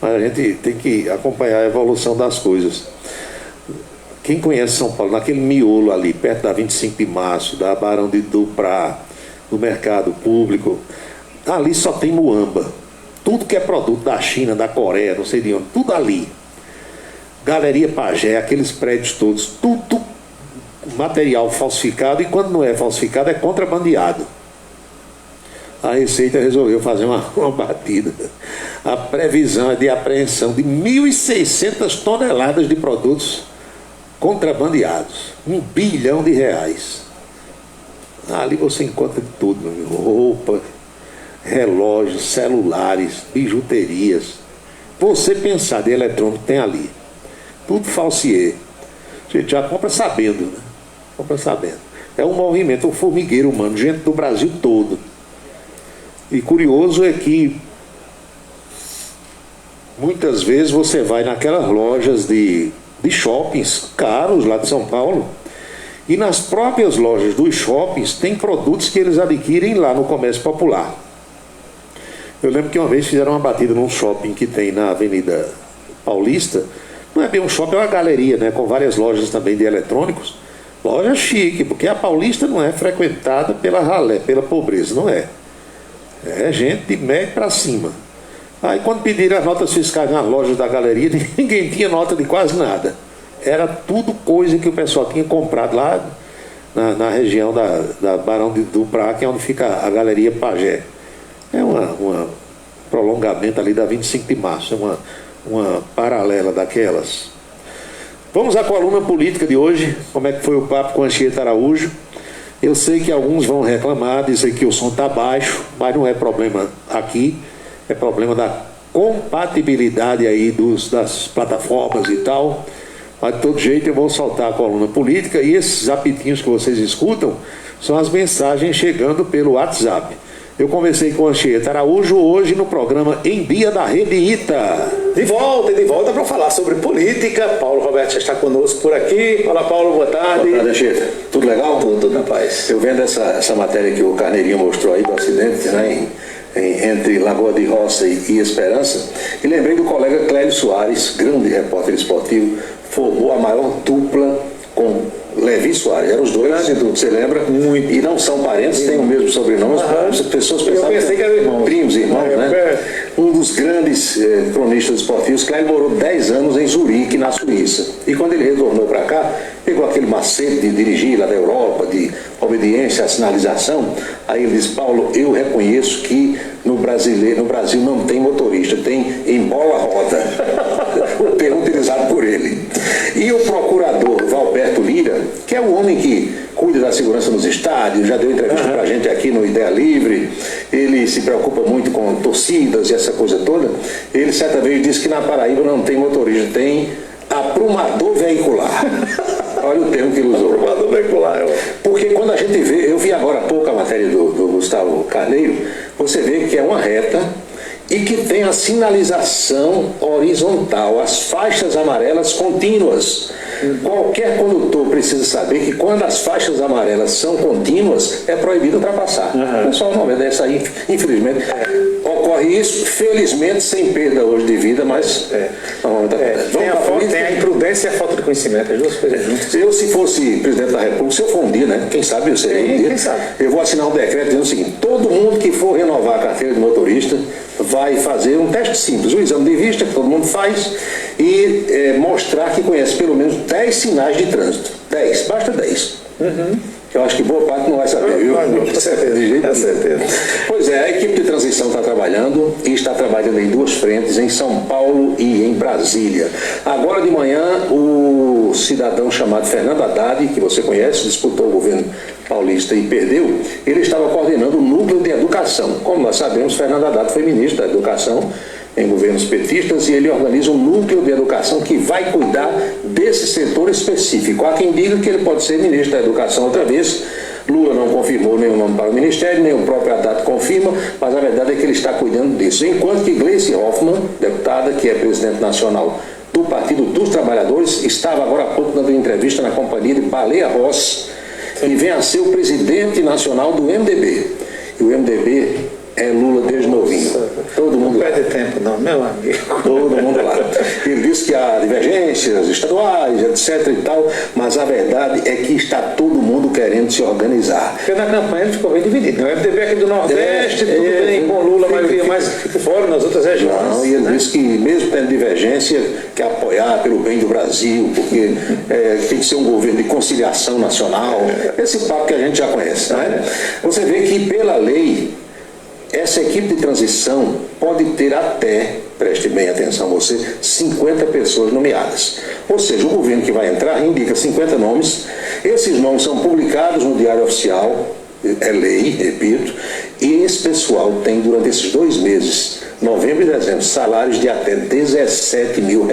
mas a gente tem que acompanhar a evolução das coisas. Quem conhece São Paulo, naquele miolo ali, perto da 25 de março, da Barão de Duprá, do Mercado Público, ali só tem muamba. Tudo que é produto da China, da Coreia, não sei de onde, tudo ali. Galeria Pajé, aqueles prédios todos, tudo material falsificado, e quando não é falsificado é contrabandeado. A Receita resolveu fazer uma batida. A previsão é de apreensão de 1.600 toneladas de produtos contrabandeados. R$1 bilhão. Ali você encontra de tudo, meu amigo. Roupa, relógios, celulares, bijuterias. Você pensar de eletrônico tem ali. Tudo falsiê. A gente já compra sabendo, né? Compra sabendo. É um movimento, um formigueiro humano, gente do Brasil todo. E curioso é que muitas vezes você vai naquelas lojas de shoppings caros lá de São Paulo, e nas próprias lojas dos shoppings tem produtos que eles adquirem lá no comércio popular. Eu lembro que uma vez fizeram uma batida num shopping que tem na Avenida Paulista. Não é bem um shopping, é uma galeria, né, com várias lojas também de eletrônicos. loja chique, porque a Paulista não é frequentada pela ralé, pela pobreza, não é. É gente de médio para cima. Aí quando pediram as notas fiscais nas lojas da galeria, ninguém tinha nota de quase nada. Era tudo coisa que o pessoal tinha comprado lá na região da Barão do Prá, que é onde fica a Galeria Pagé. É um prolongamento ali da 25 de março, é uma paralela daquelas. Vamos à coluna política de hoje. Como é que foi o papo com Anchieta Araújo? Eu sei que alguns vão reclamar, dizer que o som está baixo, mas não é problema aqui, é problema da compatibilidade aí das plataformas e tal. Mas de todo jeito eu vou soltar a coluna política, e esses apitinhos que vocês escutam são as mensagens chegando pelo WhatsApp. Eu conversei com a Anchieta Araújo hoje no programa Em Dia da Rede Ita. De volta para falar sobre política. Paulo Roberto já está conosco por aqui. Fala, Paulo, boa tarde. Boa tarde, Anchieta. Tudo legal? Tudo na paz. Eu vendo essa matéria que o Carneirinho mostrou aí do acidente, né, entre Lagoa de Roça e Esperança, e lembrei do colega Clélio Soares, grande repórter esportivo, formou a maior dupla com Levi Soares. Eram os dois, você lembra? Muito. E não são parentes, têm o mesmo sobrenome, as pessoas pensavam que eram irmãos. Primos e irmãos, né? Um dos grandes cronistas esportivos, Clélio morou 10 anos em Zurique, na Suíça. E quando ele retornou para cá, pegou aquele macete de dirigir lá da Europa, de obediência à sinalização. Aí ele disse: Paulo, eu reconheço que no Brasil não tem motorista, tem embola-roda. O termo utilizado por ele. E o procurador Valberto Lira, que é o homem que cuida da segurança nos estádios, já deu entrevista pra gente aqui no Ideia Livre, ele se preocupa muito com torcidas e essa coisa toda. Ele certa vez disse que na Paraíba não tem motorista, tem aprumador veicular. Olha o termo que ele usou. Aprumador veicular. Porque quando a gente vê, eu vi agora há pouco a matéria do Gustavo Carneiro, você vê que é uma reta e que tem a sinalização horizontal, as faixas amarelas contínuas. Qualquer condutor precisa saber que quando as faixas amarelas são contínuas, é proibido ultrapassar. O pessoal não obedece aí, infelizmente. Ocorre isso, felizmente, sem perda hoje de vida, mas tem a imprudência e a falta de conhecimento, as duas coisas juntas. Eu, se fosse presidente da República, se eu for um dia, né? Quem sabe eu seria um dia. Eu vou assinar um decreto dizendo o seguinte: todo mundo que for renovar a carteira de motorista vai fazer um teste simples, um exame de vista que todo mundo faz, e mostrar que conhece pelo menos 10 sinais de trânsito. 10, basta 10. Eu acho que boa parte não vai saber, viu? Com certeza. Pois é, a equipe de transição está trabalhando, e está trabalhando em duas frentes, em São Paulo e em Brasília. Agora de manhã, o cidadão chamado Fernando Haddad, que você conhece, disputou o governo paulista e perdeu, ele estava coordenando o núcleo de educação. Como nós sabemos, Fernando Haddad foi ministro da educação em governos petistas, e ele organiza um núcleo de educação que vai cuidar desse setor específico. Há quem diga que ele pode ser ministro da educação outra vez. Lula não confirmou nenhum nome para o ministério, nem o próprio Haddad confirma, mas a verdade é que ele está cuidando disso. Enquanto que Gleice Hoffmann, deputada, que é presidente nacional do Partido dos Trabalhadores, estava agora há pouco dando entrevista na companhia de Baleia Rossi, e vem a ser o presidente nacional do MDB. E o MDB é Lula desde novinho. Todo mundo não perde tempo não, meu amigo. Todo mundo lá. Ele disse que há divergências estaduais, etc e tal, mas a verdade é que está todo mundo querendo se organizar. Porque na campanha ele ficou bem dividido. O MDB aqui do Nordeste, tudo bem, com Lula, a maioria mais fora nas outras regiões. Não, e ele disse que mesmo tendo divergência, quer apoiar pelo bem do Brasil, porque tem que ser um governo de conciliação nacional. Esse papo que a gente já conhece, né? Você vê que pela lei, essa equipe de transição pode ter até, preste bem atenção você, 50 pessoas nomeadas. Ou seja, o governo que vai entrar indica 50 nomes, esses nomes são publicados no Diário Oficial, é lei, repito, e esse pessoal tem durante esses 2 meses, novembro e dezembro, salários de até R$17 mil.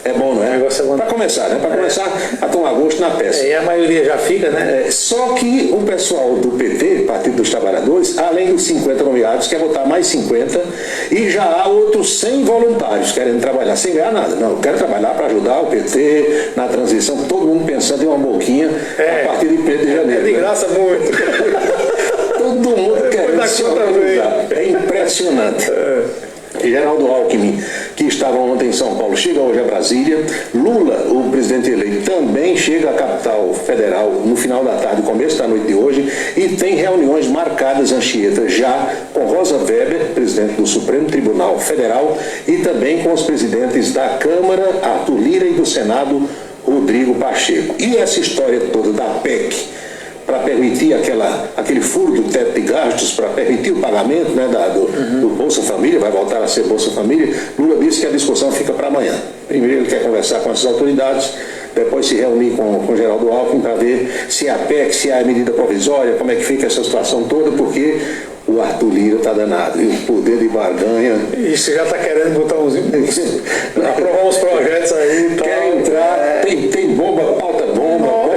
É bom, não é? Para começar, né? Para começar a tomar gosto na peça. E a maioria já fica, né? Só que o pessoal do PT, Partido dos Trabalhadores, além dos 50 nomeados, quer botar mais 50, e já há outros 100 voluntários querendo trabalhar sem ganhar nada. Não, eu quero trabalhar para ajudar o PT na transição, todo mundo pensando em uma boquinha a partir de 1º de janeiro. É de graça muito. Todo mundo querendo se organizar. É impressionante. Geraldo Alckmin que estavam ontem em São Paulo, chegam hoje a Brasília. Lula, o presidente eleito, também chega à capital federal no final da tarde, começo da noite de hoje, e tem reuniões marcadas, Anchieta, já com Rosa Weber, presidente do Supremo Tribunal Federal, e também com os presidentes da Câmara, Arthur Lira, e do Senado, Rodrigo Pacheco. E essa história toda da PEC, para permitir aquele furo do teto de gastos, para permitir o pagamento, né, do Bolsa Família, vai voltar a ser Bolsa Família, Lula disse que a discussão fica para amanhã. Primeiro ele quer conversar com essas autoridades, depois se reunir com o Geraldo Alckmin para ver se é a PEC, se é a medida provisória, como é que fica essa situação toda, porque o Arthur Lira está danado, e o poder de barganha... E você já está querendo botar uns... aprovar uns projetos aí... Tá... Quer entrar, tem bomba, pauta bomba,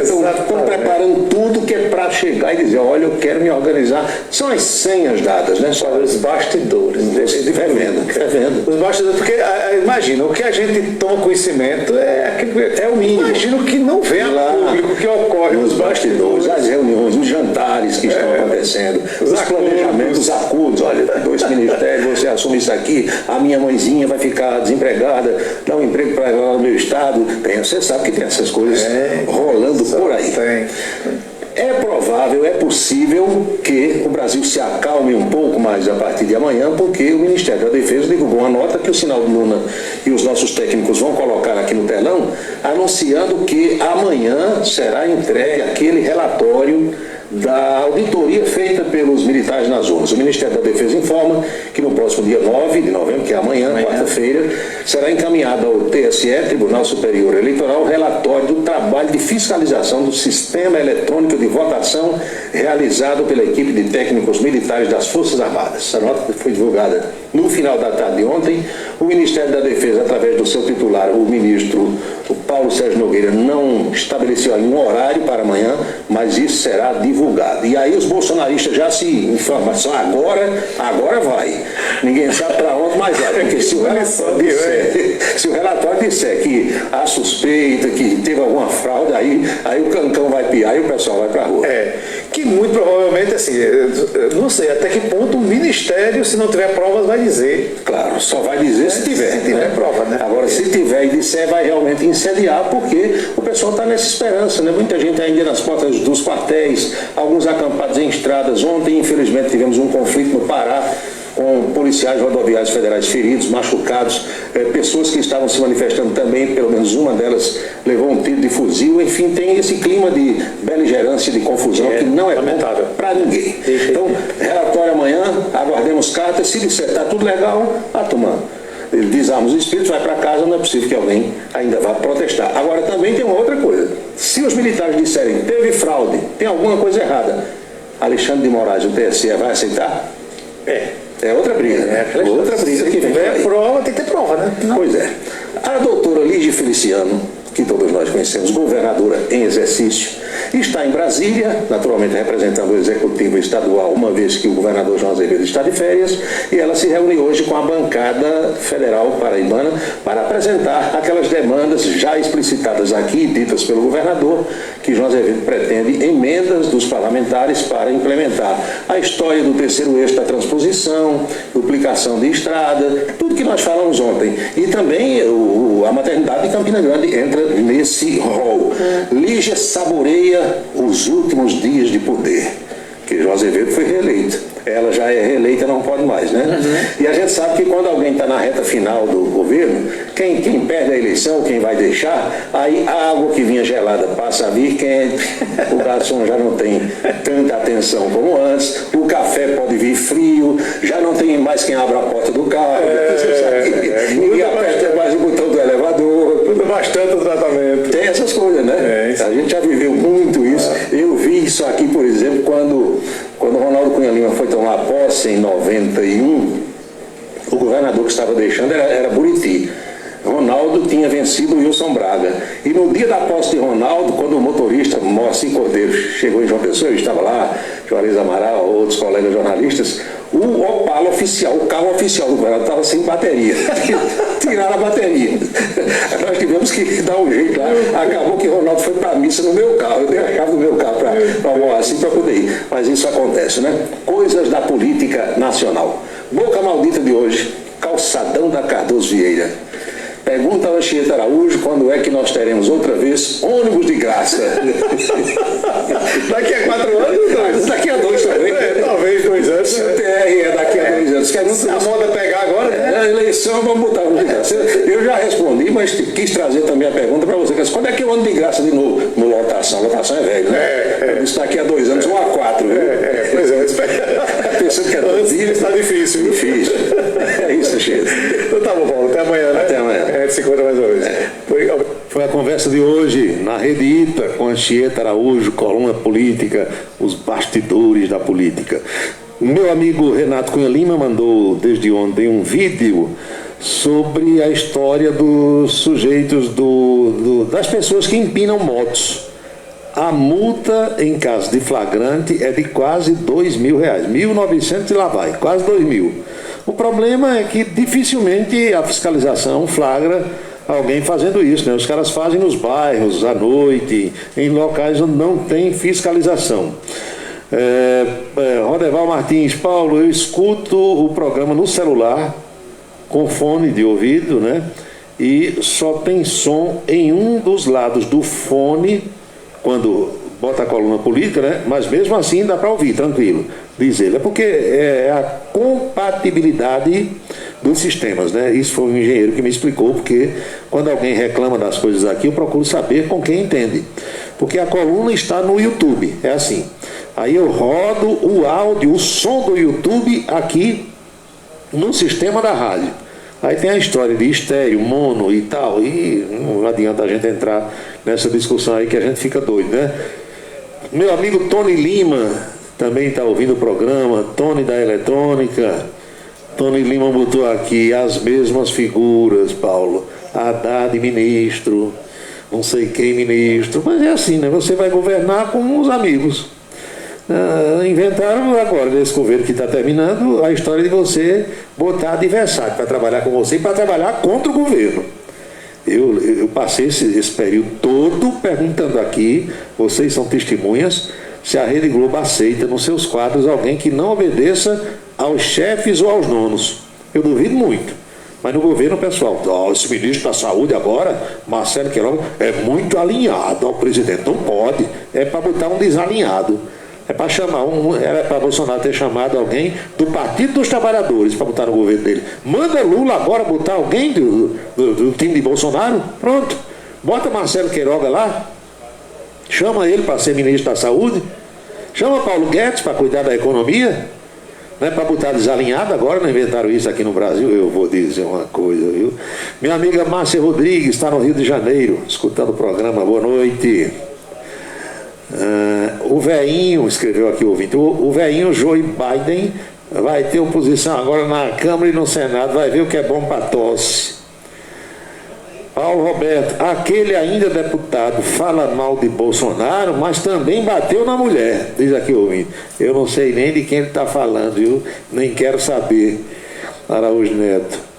estão preparando tudo que é para chegar e dizer, olha, eu quero me organizar. São as senhas dadas, né? Só os bastidores. Fervendo. Os bastidores, porque imagina, o que a gente toma conhecimento é o mínimo. Imagina o que não vem a público, o que ocorre nos bastidores, as reuniões, os jantares que estão acontecendo, os planejamentos, os acordos. Olha, 2 ministérios, você assume isso aqui, a minha mãezinha vai ficar desempregada, dá um emprego para ela no meu estado. Você sabe que tem essas coisas rolando por aí. É provável, é possível que o Brasil se acalme um pouco mais a partir de amanhã, porque o Ministério da Defesa divulgou uma nota que o Sinaldo Luna e os nossos técnicos vão colocar aqui no telão, anunciando que amanhã será entregue aquele relatório da auditoria feita pelos militares nas urnas. O Ministério da Defesa informa que no próximo dia 9 de novembro, que é amanhã, quarta-feira, será encaminhado ao TSE, Tribunal Superior Eleitoral, o relatório do trabalho de fiscalização do sistema eletrônico de votação realizado pela equipe de técnicos militares das Forças Armadas. Essa nota foi divulgada no final da tarde de ontem. O Ministério da Defesa, através do seu titular, o ministro Paulo Sérgio Nogueira, não estabeleceu ainda um horário para amanhã, mas isso será divulgado. E aí os bolsonaristas já se informam, agora vai. Ninguém sabe para onde, mas vai. Porque se o relatório disser que há suspeita, que teve alguma fraude, aí o cancão vai piar e o pessoal vai para a rua. Que muito provavelmente, assim, não sei até que ponto o Ministério, se não tiver provas, vai dizer. Claro, só vai dizer se tiver prova, né? Agora, se tiver e disser, vai realmente incendiar, porque o pessoal está nessa esperança, né? Muita gente ainda nas portas dos quartéis, alguns acampados em estradas. Ontem, infelizmente, tivemos um conflito no Pará, com policiais rodoviários federais feridos, machucados, pessoas que estavam se manifestando também, pelo menos uma delas levou um tiro de fuzil. Enfim, tem esse clima de beligerância, de confusão, que não é lamentável para ninguém. Então, relatório amanhã, aguardemos cartas, se disser está tudo legal, ele desarma os espíritos, vai para casa, não é possível que alguém ainda vá protestar. Agora, também tem uma outra coisa, se os militares disserem teve fraude, tem alguma coisa errada, Alexandre de Moraes, o TSE, vai aceitar? É outra briga, né? Outra briga que vem. Prova, tem que ter prova, né? Pois é. A doutora Lígia Feliciano, que todos nós conhecemos, governadora em exercício, está em Brasília, naturalmente representando o Executivo Estadual, uma vez que o governador João Azevedo está de férias, e ela se reúne hoje com a bancada federal paraibana para apresentar aquelas demandas já explicitadas aqui, ditas pelo governador, que João Azevedo pretende emendas dos parlamentares para implementar a história do terceiro eixo da transposição, duplicação de estrada, tudo que nós falamos ontem. E também a maternidade de Campina Grande entra nesse rol. Lígia saboreia os últimos dias de poder, que João Azevedo foi reeleito. Ela já é reeleita, não pode mais, né? E a gente sabe que quando alguém está na reta final do governo, quem perde a eleição, quem vai deixar, aí a água que vinha gelada passa a vir quente, o garçom já não tem tanta atenção como antes, o café pode vir frio, já não tem mais quem abra a porta do carro, ninguém aperta mais o botão do elevador. Tudo bastante o tratamento. Tem essas coisas, né? A gente já viveu muito isso. Eu vi isso aqui, por exemplo, quando Ronaldo Cunha Lima foi tomar posse em 91, o governador que estava deixando era Buriti. Ronaldo tinha vencido o Wilson Braga. E no dia da posse de Ronaldo, quando o motorista Moacir Cordeiro chegou em João Pessoa, eu estava lá, Juarez Amaral, outros colegas jornalistas, o Opala oficial, o carro oficial do governador estava sem bateria. Tiraram a bateria. Nós tivemos que dar um jeito lá. Acabou que Ronaldo foi para a missa no meu carro. Eu dei a chave do meu carro para o Moacir para poder ir. Mas isso acontece, né? Coisas da política nacional. Boca Maldita de hoje calçadão da Cardoso Vieira. Pergunta ao Anchieta Araújo quando é que nós teremos outra vez ônibus de graça. Daqui a 4 anos? Daqui a 2 também. Talvez 2 anos. Se o TR é daqui a 2 anos. Se a moda pegar agora, né? A eleição, vamos botar ônibus de graça. Eu já respondi, mas quis trazer também a pergunta para você. Quando é que é o ônibus de graça de novo no lotação? Lotação é velho, né? Isso daqui a 2 anos, 1 a 4. Viu? Pois é. Pensando que é 2 dias. Está difícil. Difícil. É isso, Chico. Então tá bom, Paulo. Até amanhã, né? Até amanhã. Se encontra mais uma vez. Foi a conversa de hoje na Rede Ita com Anchieta Araújo, coluna política, os bastidores da política. Meu amigo Renato Cunha Lima mandou desde ontem um vídeo sobre a história dos sujeitos das pessoas que empinam motos. A multa em caso de flagrante é de quase R$2.000, 1.900 e lá vai, quase 2.000. O problema é que dificilmente a fiscalização flagra alguém fazendo isso, né? Os caras fazem nos bairros, à noite, em locais onde não tem fiscalização. Rodeval Martins, Paulo, eu escuto o programa no celular com fone de ouvido, né? E só tem som em um dos lados do fone quando bota a coluna política, né? Mas mesmo assim dá para ouvir, tranquilo, diz ele. É porque é a compatibilidade dos sistemas, né? Isso foi um engenheiro que me explicou, porque quando alguém reclama das coisas aqui, eu procuro saber com quem entende. Porque a coluna está no YouTube, é assim. Aí eu rodo o áudio, o som do YouTube aqui no sistema da rádio. Aí tem a história de estéreo, mono e tal, e não adianta a gente entrar nessa discussão aí que a gente fica doido, né? Meu amigo Tony Lima também está ouvindo o programa, Tony da Eletrônica. Tony Lima botou aqui as mesmas figuras, Paulo. Haddad ministro, não sei quem ministro, mas é assim, né? Você vai governar com os amigos. Inventaram agora, nesse governo que está terminando, a história de você botar adversário para trabalhar com você e para trabalhar contra o governo. Eu passei esse período todo perguntando aqui, vocês são testemunhas, se a Rede Globo aceita nos seus quadros alguém que não obedeça aos chefes ou aos nonos. Eu duvido muito. Mas no governo, pessoal, esse ministro da Saúde agora, Marcelo Queiroga, é muito alinhado ao presidente. Não pode. É para botar um desalinhado. É para chamar era para Bolsonaro ter chamado alguém do Partido dos Trabalhadores para botar no governo dele. Manda Lula agora botar alguém do time de Bolsonaro. Pronto. Bota Marcelo Queiroga lá. Chama ele para ser ministro da Saúde. Chama Paulo Guedes para cuidar da economia. Não é para botar desalinhado agora, não inventaram isso aqui no Brasil. Eu vou dizer uma coisa, viu? Minha amiga Márcia Rodrigues está no Rio de Janeiro, escutando o programa. Boa noite. O veinho, escreveu aqui o ouvinte, o veinho Joe Biden vai ter oposição agora na Câmara e no Senado, vai ver o que é bom para tosse. Paulo Roberto, aquele ainda deputado fala mal de Bolsonaro, mas também bateu na mulher, diz aqui o ouvinte. Eu não sei nem de quem ele está falando, viu? Nem quero saber. Araújo Neto.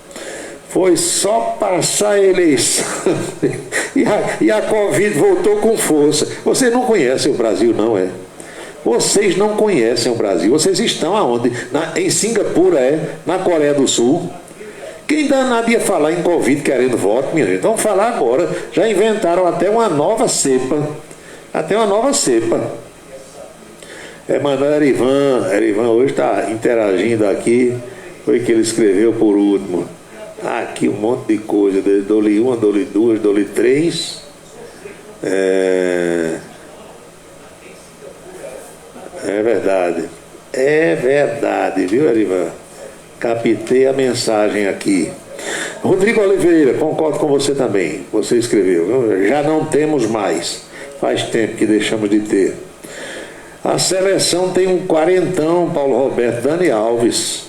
Foi só passar a eleição e a Covid voltou com força. Vocês não conhecem o Brasil, não é? Vocês não conhecem o Brasil. Vocês estão aonde? Em Singapura, na Coreia do Sul. Quem danado ia falar em Covid querendo voto, minha gente? Vamos falar agora. Já inventaram até uma nova cepa. Até uma nova cepa. Emanuel Erivan hoje está interagindo aqui. Foi que ele escreveu por último. Aqui um monte de coisa. Dou-lhe uma, dou-lhe duas, dou-lhe três. É verdade. É verdade, viu, Erivan? Captei a mensagem aqui. Rodrigo Oliveira, concordo com você também. Você escreveu, viu? Já não temos mais. Faz tempo que deixamos de ter. A seleção tem um quarentão, Paulo Roberto, Dani Alves.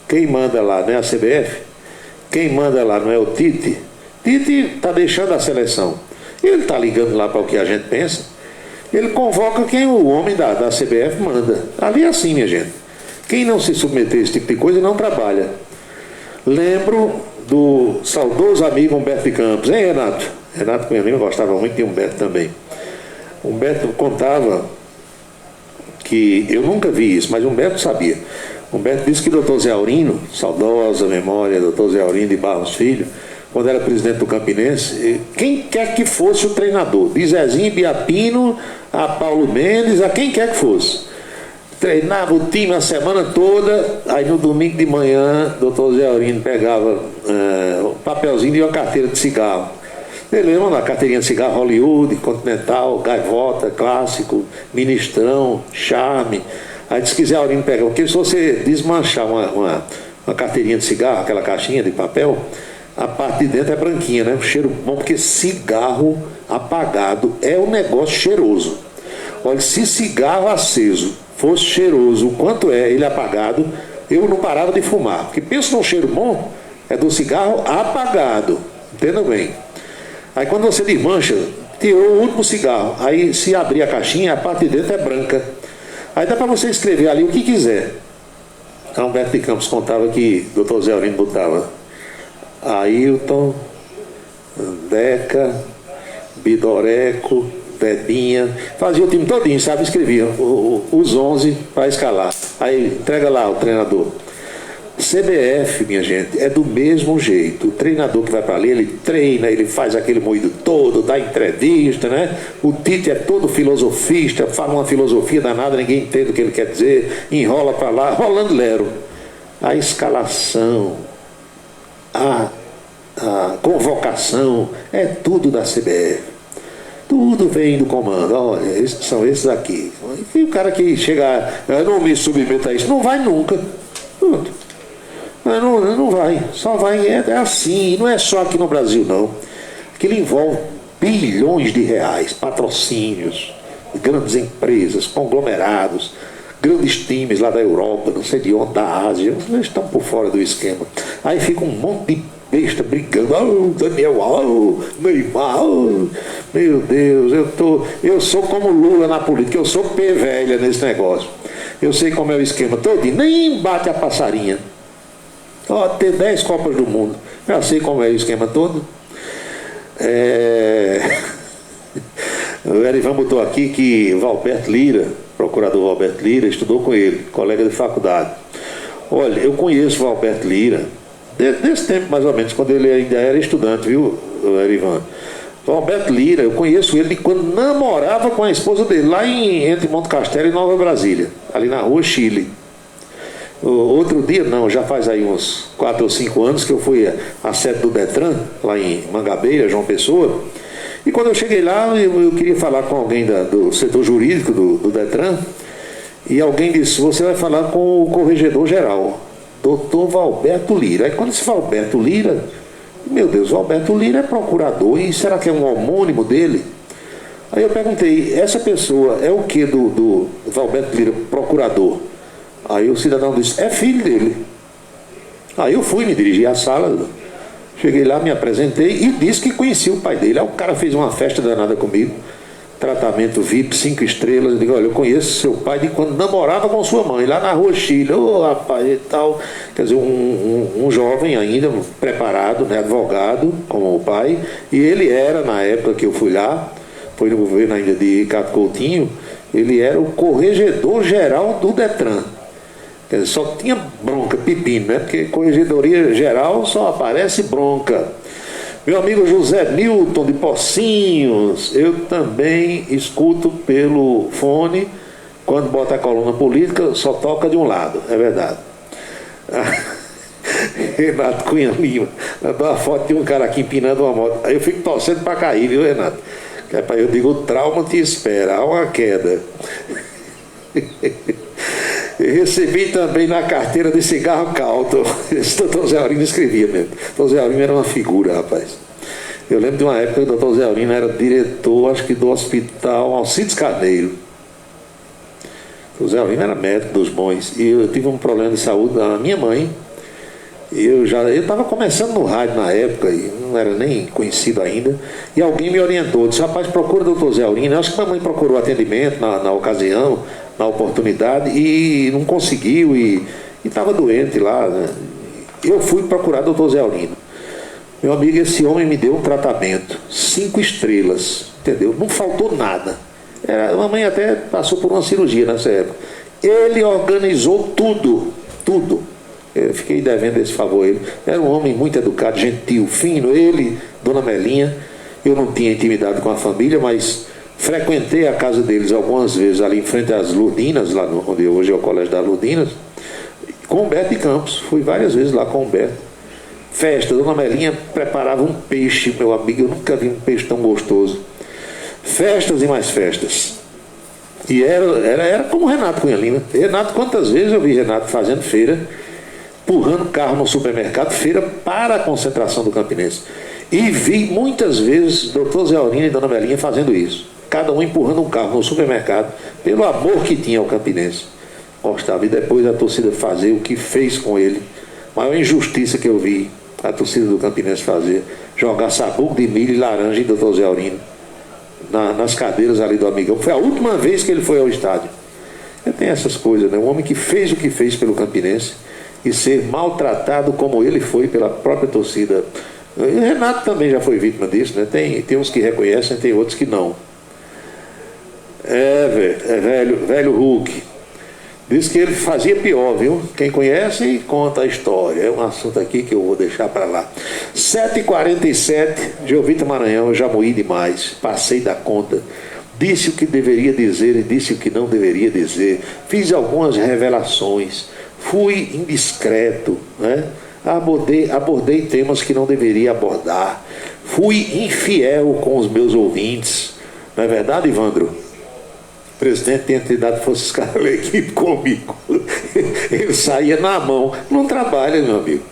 Quem manda lá, não é a CBF? Quem manda lá não é o Tite? Tite está deixando a seleção. Ele está ligando lá para o que a gente pensa. Ele convoca quem o homem da CBF manda. Ali é assim, minha gente. Quem não se submeter a esse tipo de coisa não trabalha. Lembro do saudoso amigo Humberto de Campos, hein, Renato? Renato Cunha Lima gostava muito de Humberto também. Humberto contava que, eu nunca vi isso, mas Humberto sabia. Humberto disse que o doutor Zé Aurino, saudosa memória do doutor Zé Aurino de Barros Filho, quando era presidente do Campinense, quem quer que fosse o treinador, de Zezinho Biapino a Paulo Mendes, a quem quer que fosse, treinava o time a semana toda, aí no domingo de manhã, o doutor Zé Aurino pegava um papelzinho e uma carteira de cigarro. Ele lembra da carteirinha de cigarro Hollywood, Continental, Gaivota, Clássico, Ministrão, Charme. Aí disse que Zé Aurino pega, porque se você desmanchar uma carteirinha de cigarro, aquela caixinha de papel, a parte de dentro é branquinha, né? Um cheiro bom, porque cigarro apagado é um negócio cheiroso. Olha, se cigarro aceso fosse cheiroso, o quanto é ele apagado, eu não parava de fumar. Porque pensa num cheiro bom, é do cigarro apagado. Entenda bem. Aí quando você desmancha, tirou o último cigarro. Aí se abrir a caixinha, a parte de dentro é branca. Aí dá para você escrever ali o que quiser. Então Humberto de Campos contava que o doutor Zé Aurino botava Ailton, Deca, Bidoreco, Vedinha, fazia o time todinho, sabe? Escrevia os 11 para escalar. Aí entrega lá o treinador. CBF, minha gente, é do mesmo jeito. O treinador que vai para ali, ele treina, ele faz aquele moído todo, dá entrevista, né? O Tite é todo filosofista, fala uma filosofia danada, ninguém entende o que ele quer dizer, enrola para lá, rolando lero. A escalação, a convocação, é tudo da CBF. Tudo vem do comando. Olha, são esses aqui. E o cara que chega, eu não me submeto a isso, não vai nunca. Não vai, só vai, é assim, não é só aqui no Brasil não. Aquilo envolve bilhões de reais, patrocínios, grandes empresas, conglomerados, grandes times lá da Europa, não sei de onde, da Ásia, eles estão por fora do esquema. Aí fica um monte de besta brigando, Daniel, Neymar, meu Deus, eu sou como Lula na política, eu sou pé velha nesse negócio. Eu sei como é o esquema todinho, nem bate a passarinha. Ter 10 Copas do Mundo, já sei como é o esquema todo. O Erivan botou aqui que Valberto Lira, procurador Valberto Lira, estudou com ele, colega de faculdade. Olha, eu conheço Valberto Lira desse tempo mais ou menos, quando ele ainda era estudante, viu, Erivan? Valberto Lira, eu conheço ele de quando namorava com a esposa dele, lá entre Monte Castelo e Nova Brasília, ali na rua Chile. Outro dia, não, já faz aí uns 4 ou 5 anos que eu fui à sede do Detran, lá em Mangabeira, João Pessoa, e quando eu cheguei lá, eu queria falar com alguém do setor jurídico do Detran, e alguém disse, você vai falar com o corregedor geral, doutor Valberto Lira. Aí quando esse Valberto Lira, meu Deus, Valberto Lira é procurador, e será que é um homônimo dele? Aí eu perguntei, essa pessoa é o que do Valberto Lira, procurador? Aí o cidadão disse, é filho dele. Aí eu fui me dirigir à sala, cheguei lá, me apresentei e disse que conhecia o pai dele. Aí o cara fez uma festa danada comigo, tratamento VIP, 5 estrelas. Eu digo, olha, eu conheço seu pai de quando namorava com sua mãe, lá na rua Chile. Ô, rapaz, e tal. Quer dizer, um jovem ainda, preparado, né, advogado, como o pai. E ele era, na época que eu fui lá, foi no governo ainda de Ricardo Coutinho, ele era o corregedor geral do Detran. Quer dizer, só tinha bronca, pepino, né? Porque corregedoria geral só aparece bronca. Meu amigo José Newton de Pocinhos, eu também escuto pelo fone, quando bota a coluna política, só toca de um lado, é verdade. Renato Cunha Lima mandou uma foto de um cara aqui empinando uma moto. Aí eu fico torcendo para cair, viu, Renato? Eu digo, o trauma te espera, há uma queda. Eu recebi também na carteira de cigarro Calton. Esse doutor Zé Aurino escrevia mesmo. O doutor Zé Aurino era uma figura, rapaz. Eu lembro de uma época que o doutor Zé Aurino era diretor, acho que do hospital Alcides Carneiro. O Zé Aurino era médico dos bons. E eu tive um problema de saúde da minha mãe. Eu estava começando no rádio na época, e não era nem conhecido ainda. E alguém me orientou, disse, rapaz, procura o doutor Zé Aurino. Acho que a mamãe procurou atendimento na ocasião, na oportunidade, e não conseguiu, e estava doente lá, né? Eu fui procurar o doutor Zé Aurino. Meu amigo, esse homem me deu um tratamento, 5 estrelas, entendeu? Não faltou nada. A mamãe até passou por uma cirurgia nessa época. Ele organizou tudo tudo. Eu fiquei devendo esse favor a ele. Era um homem muito educado, gentil, fino. Ele, Dona Melinha, eu não tinha intimidade com a família, mas frequentei a casa deles algumas vezes ali em frente às Lourdinas, lá onde hoje é o Colégio das Lourdinas, com Humberto de Campos. Fui várias vezes lá com o Humberto. Festa, Dona Melinha preparava um peixe, meu amigo, eu nunca vi um peixe tão gostoso. Festas e mais festas. E era como Renato Cunha Lima. Renato, quantas vezes eu vi Renato fazendo feira, empurrando carro no supermercado, feira para a concentração do Campinense. E vi muitas vezes Dr. Zé Aurino e Dona Melinha fazendo isso. Cada um empurrando um carro no supermercado, pelo amor que tinha ao Campinense. Gostava. E depois a torcida fazer o que fez com ele. A maior injustiça que eu vi a torcida do Campinense fazer: jogar sabugo de milho e laranja em Dr. Zé Aurino nas cadeiras ali do Amigão. Foi a última vez que ele foi ao estádio. Tem essas coisas, né? Um homem que fez o que fez pelo Campinense e ser maltratado como ele foi pela própria torcida. E Renato também já foi vítima disso, né? Tem uns que reconhecem, tem outros que não. Velho Hulk. Diz que ele fazia pior, viu? Quem conhece, conta a história. É um assunto aqui que eu vou deixar para lá. 7h47, Jovita Maranhão, eu já moí demais. Passei da conta. Disse o que deveria dizer e disse o que não deveria dizer. Fiz algumas revelações. Fui indiscreto, né? Abordei temas que não deveria abordar. Fui infiel com os meus ouvintes. Não é verdade, Ivandro? O presidente tinha tentado que fosse escalar a equipe comigo. Ele saía na mão. Não trabalha, meu amigo.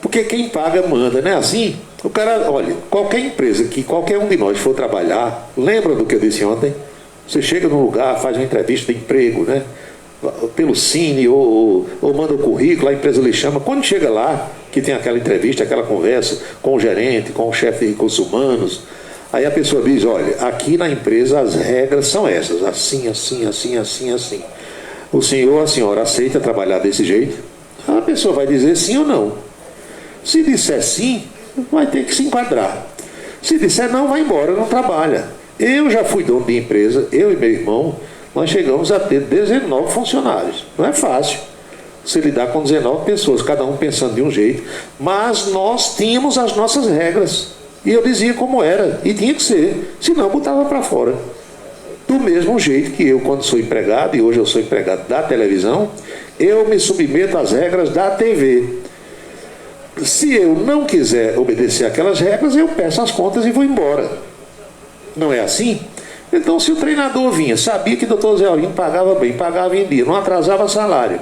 Porque quem paga manda, não é assim? O cara, olha, qualquer empresa que qualquer um de nós for trabalhar, lembra do que eu disse ontem? Você chega num lugar, faz uma entrevista de emprego, né? Pelo Cine ou manda o currículo, a empresa lhe chama. Quando chega lá, que tem aquela entrevista, aquela conversa com o gerente, com o chefe de recursos humanos, aí a pessoa diz: olha, aqui na empresa as regras são essas, assim, assim, assim, assim, assim. O senhor ou a senhora aceita trabalhar desse jeito? A pessoa vai dizer sim ou não. Se disser sim, vai ter que se enquadrar. Se disser não, vai embora, não trabalha. Eu já fui dono de empresa, eu e meu irmão, nós chegamos a ter 19 funcionários. Não é fácil você lidar com 19 pessoas, cada um pensando de um jeito, mas nós tínhamos as nossas regras. E eu dizia como era, e tinha que ser, senão eu botava para fora. Do mesmo jeito que eu, quando sou empregado, e hoje eu sou empregado da televisão, eu me submeto às regras da TV. Se eu não quiser obedecer aquelas regras, eu peço as contas e vou embora. Não é assim? Então, se o treinador vinha, sabia que o Dr. Zé Aurino pagava bem, pagava em dia, não atrasava salário.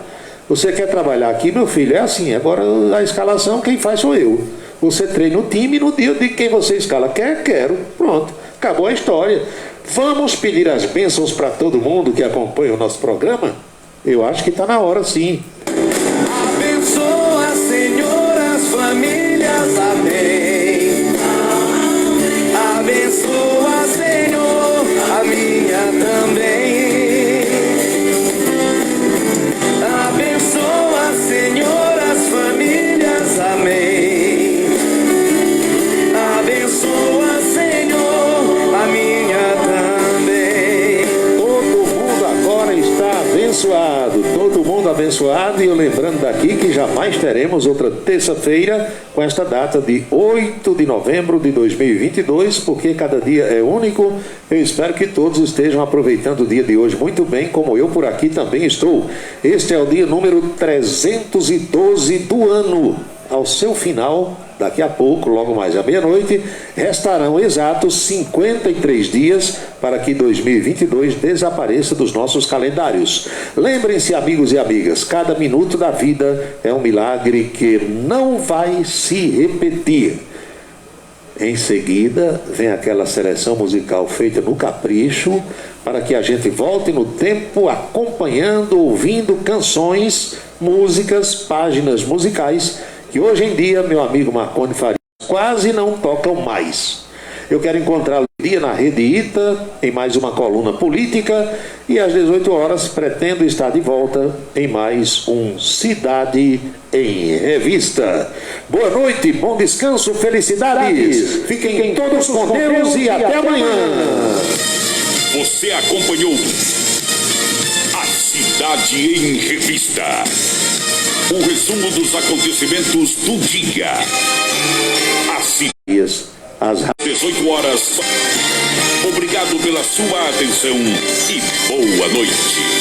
Você quer trabalhar aqui, meu filho? É assim, agora a escalação quem faz sou eu. Você treina o time e no dia eu digo quem você escala. Quero. Pronto, acabou a história. Vamos pedir as bênçãos para todo mundo que acompanha o nosso programa? Eu acho que está na hora, sim. Abençoa, Senhor, as famílias, amém. Abençoa, Senhor, a minha também. Abençoa, Senhor, as famílias, amém. Abençoa, Senhor, a minha também. Todo mundo agora está abençoado, todo mundo abençoado. E eu lembrando daqui que jamais teremos outra terça-feira com esta data de 8 de novembro de 2022, porque cada dia é único. Eu espero que todos estejam aproveitando o dia de hoje muito bem, como eu por aqui também estou. Este é o dia número 312 do ano. Ao seu final, daqui a pouco, logo mais à meia-noite, restarão exatos 53 dias para que 2022 desapareça dos nossos calendários. Lembrem-se, amigos e amigas, cada minuto da vida é um milagre que não vai se repetir. Em seguida, vem aquela seleção musical feita no capricho, para que a gente volte no tempo acompanhando, ouvindo canções, músicas, páginas musicais, que hoje em dia, meu amigo Marconi Farias, quase não tocam mais. Eu quero encontrá-lo dia na Rede Ita, em mais uma coluna política, e às 18 horas pretendo estar de volta em mais um Cidade em Revista. Boa noite, bom descanso, felicidades. Fiquem todos com Deus e até amanhã. Você acompanhou a Cidade em Revista. O resumo dos acontecimentos do dia. Às 18 horas. Obrigado pela sua atenção e boa noite.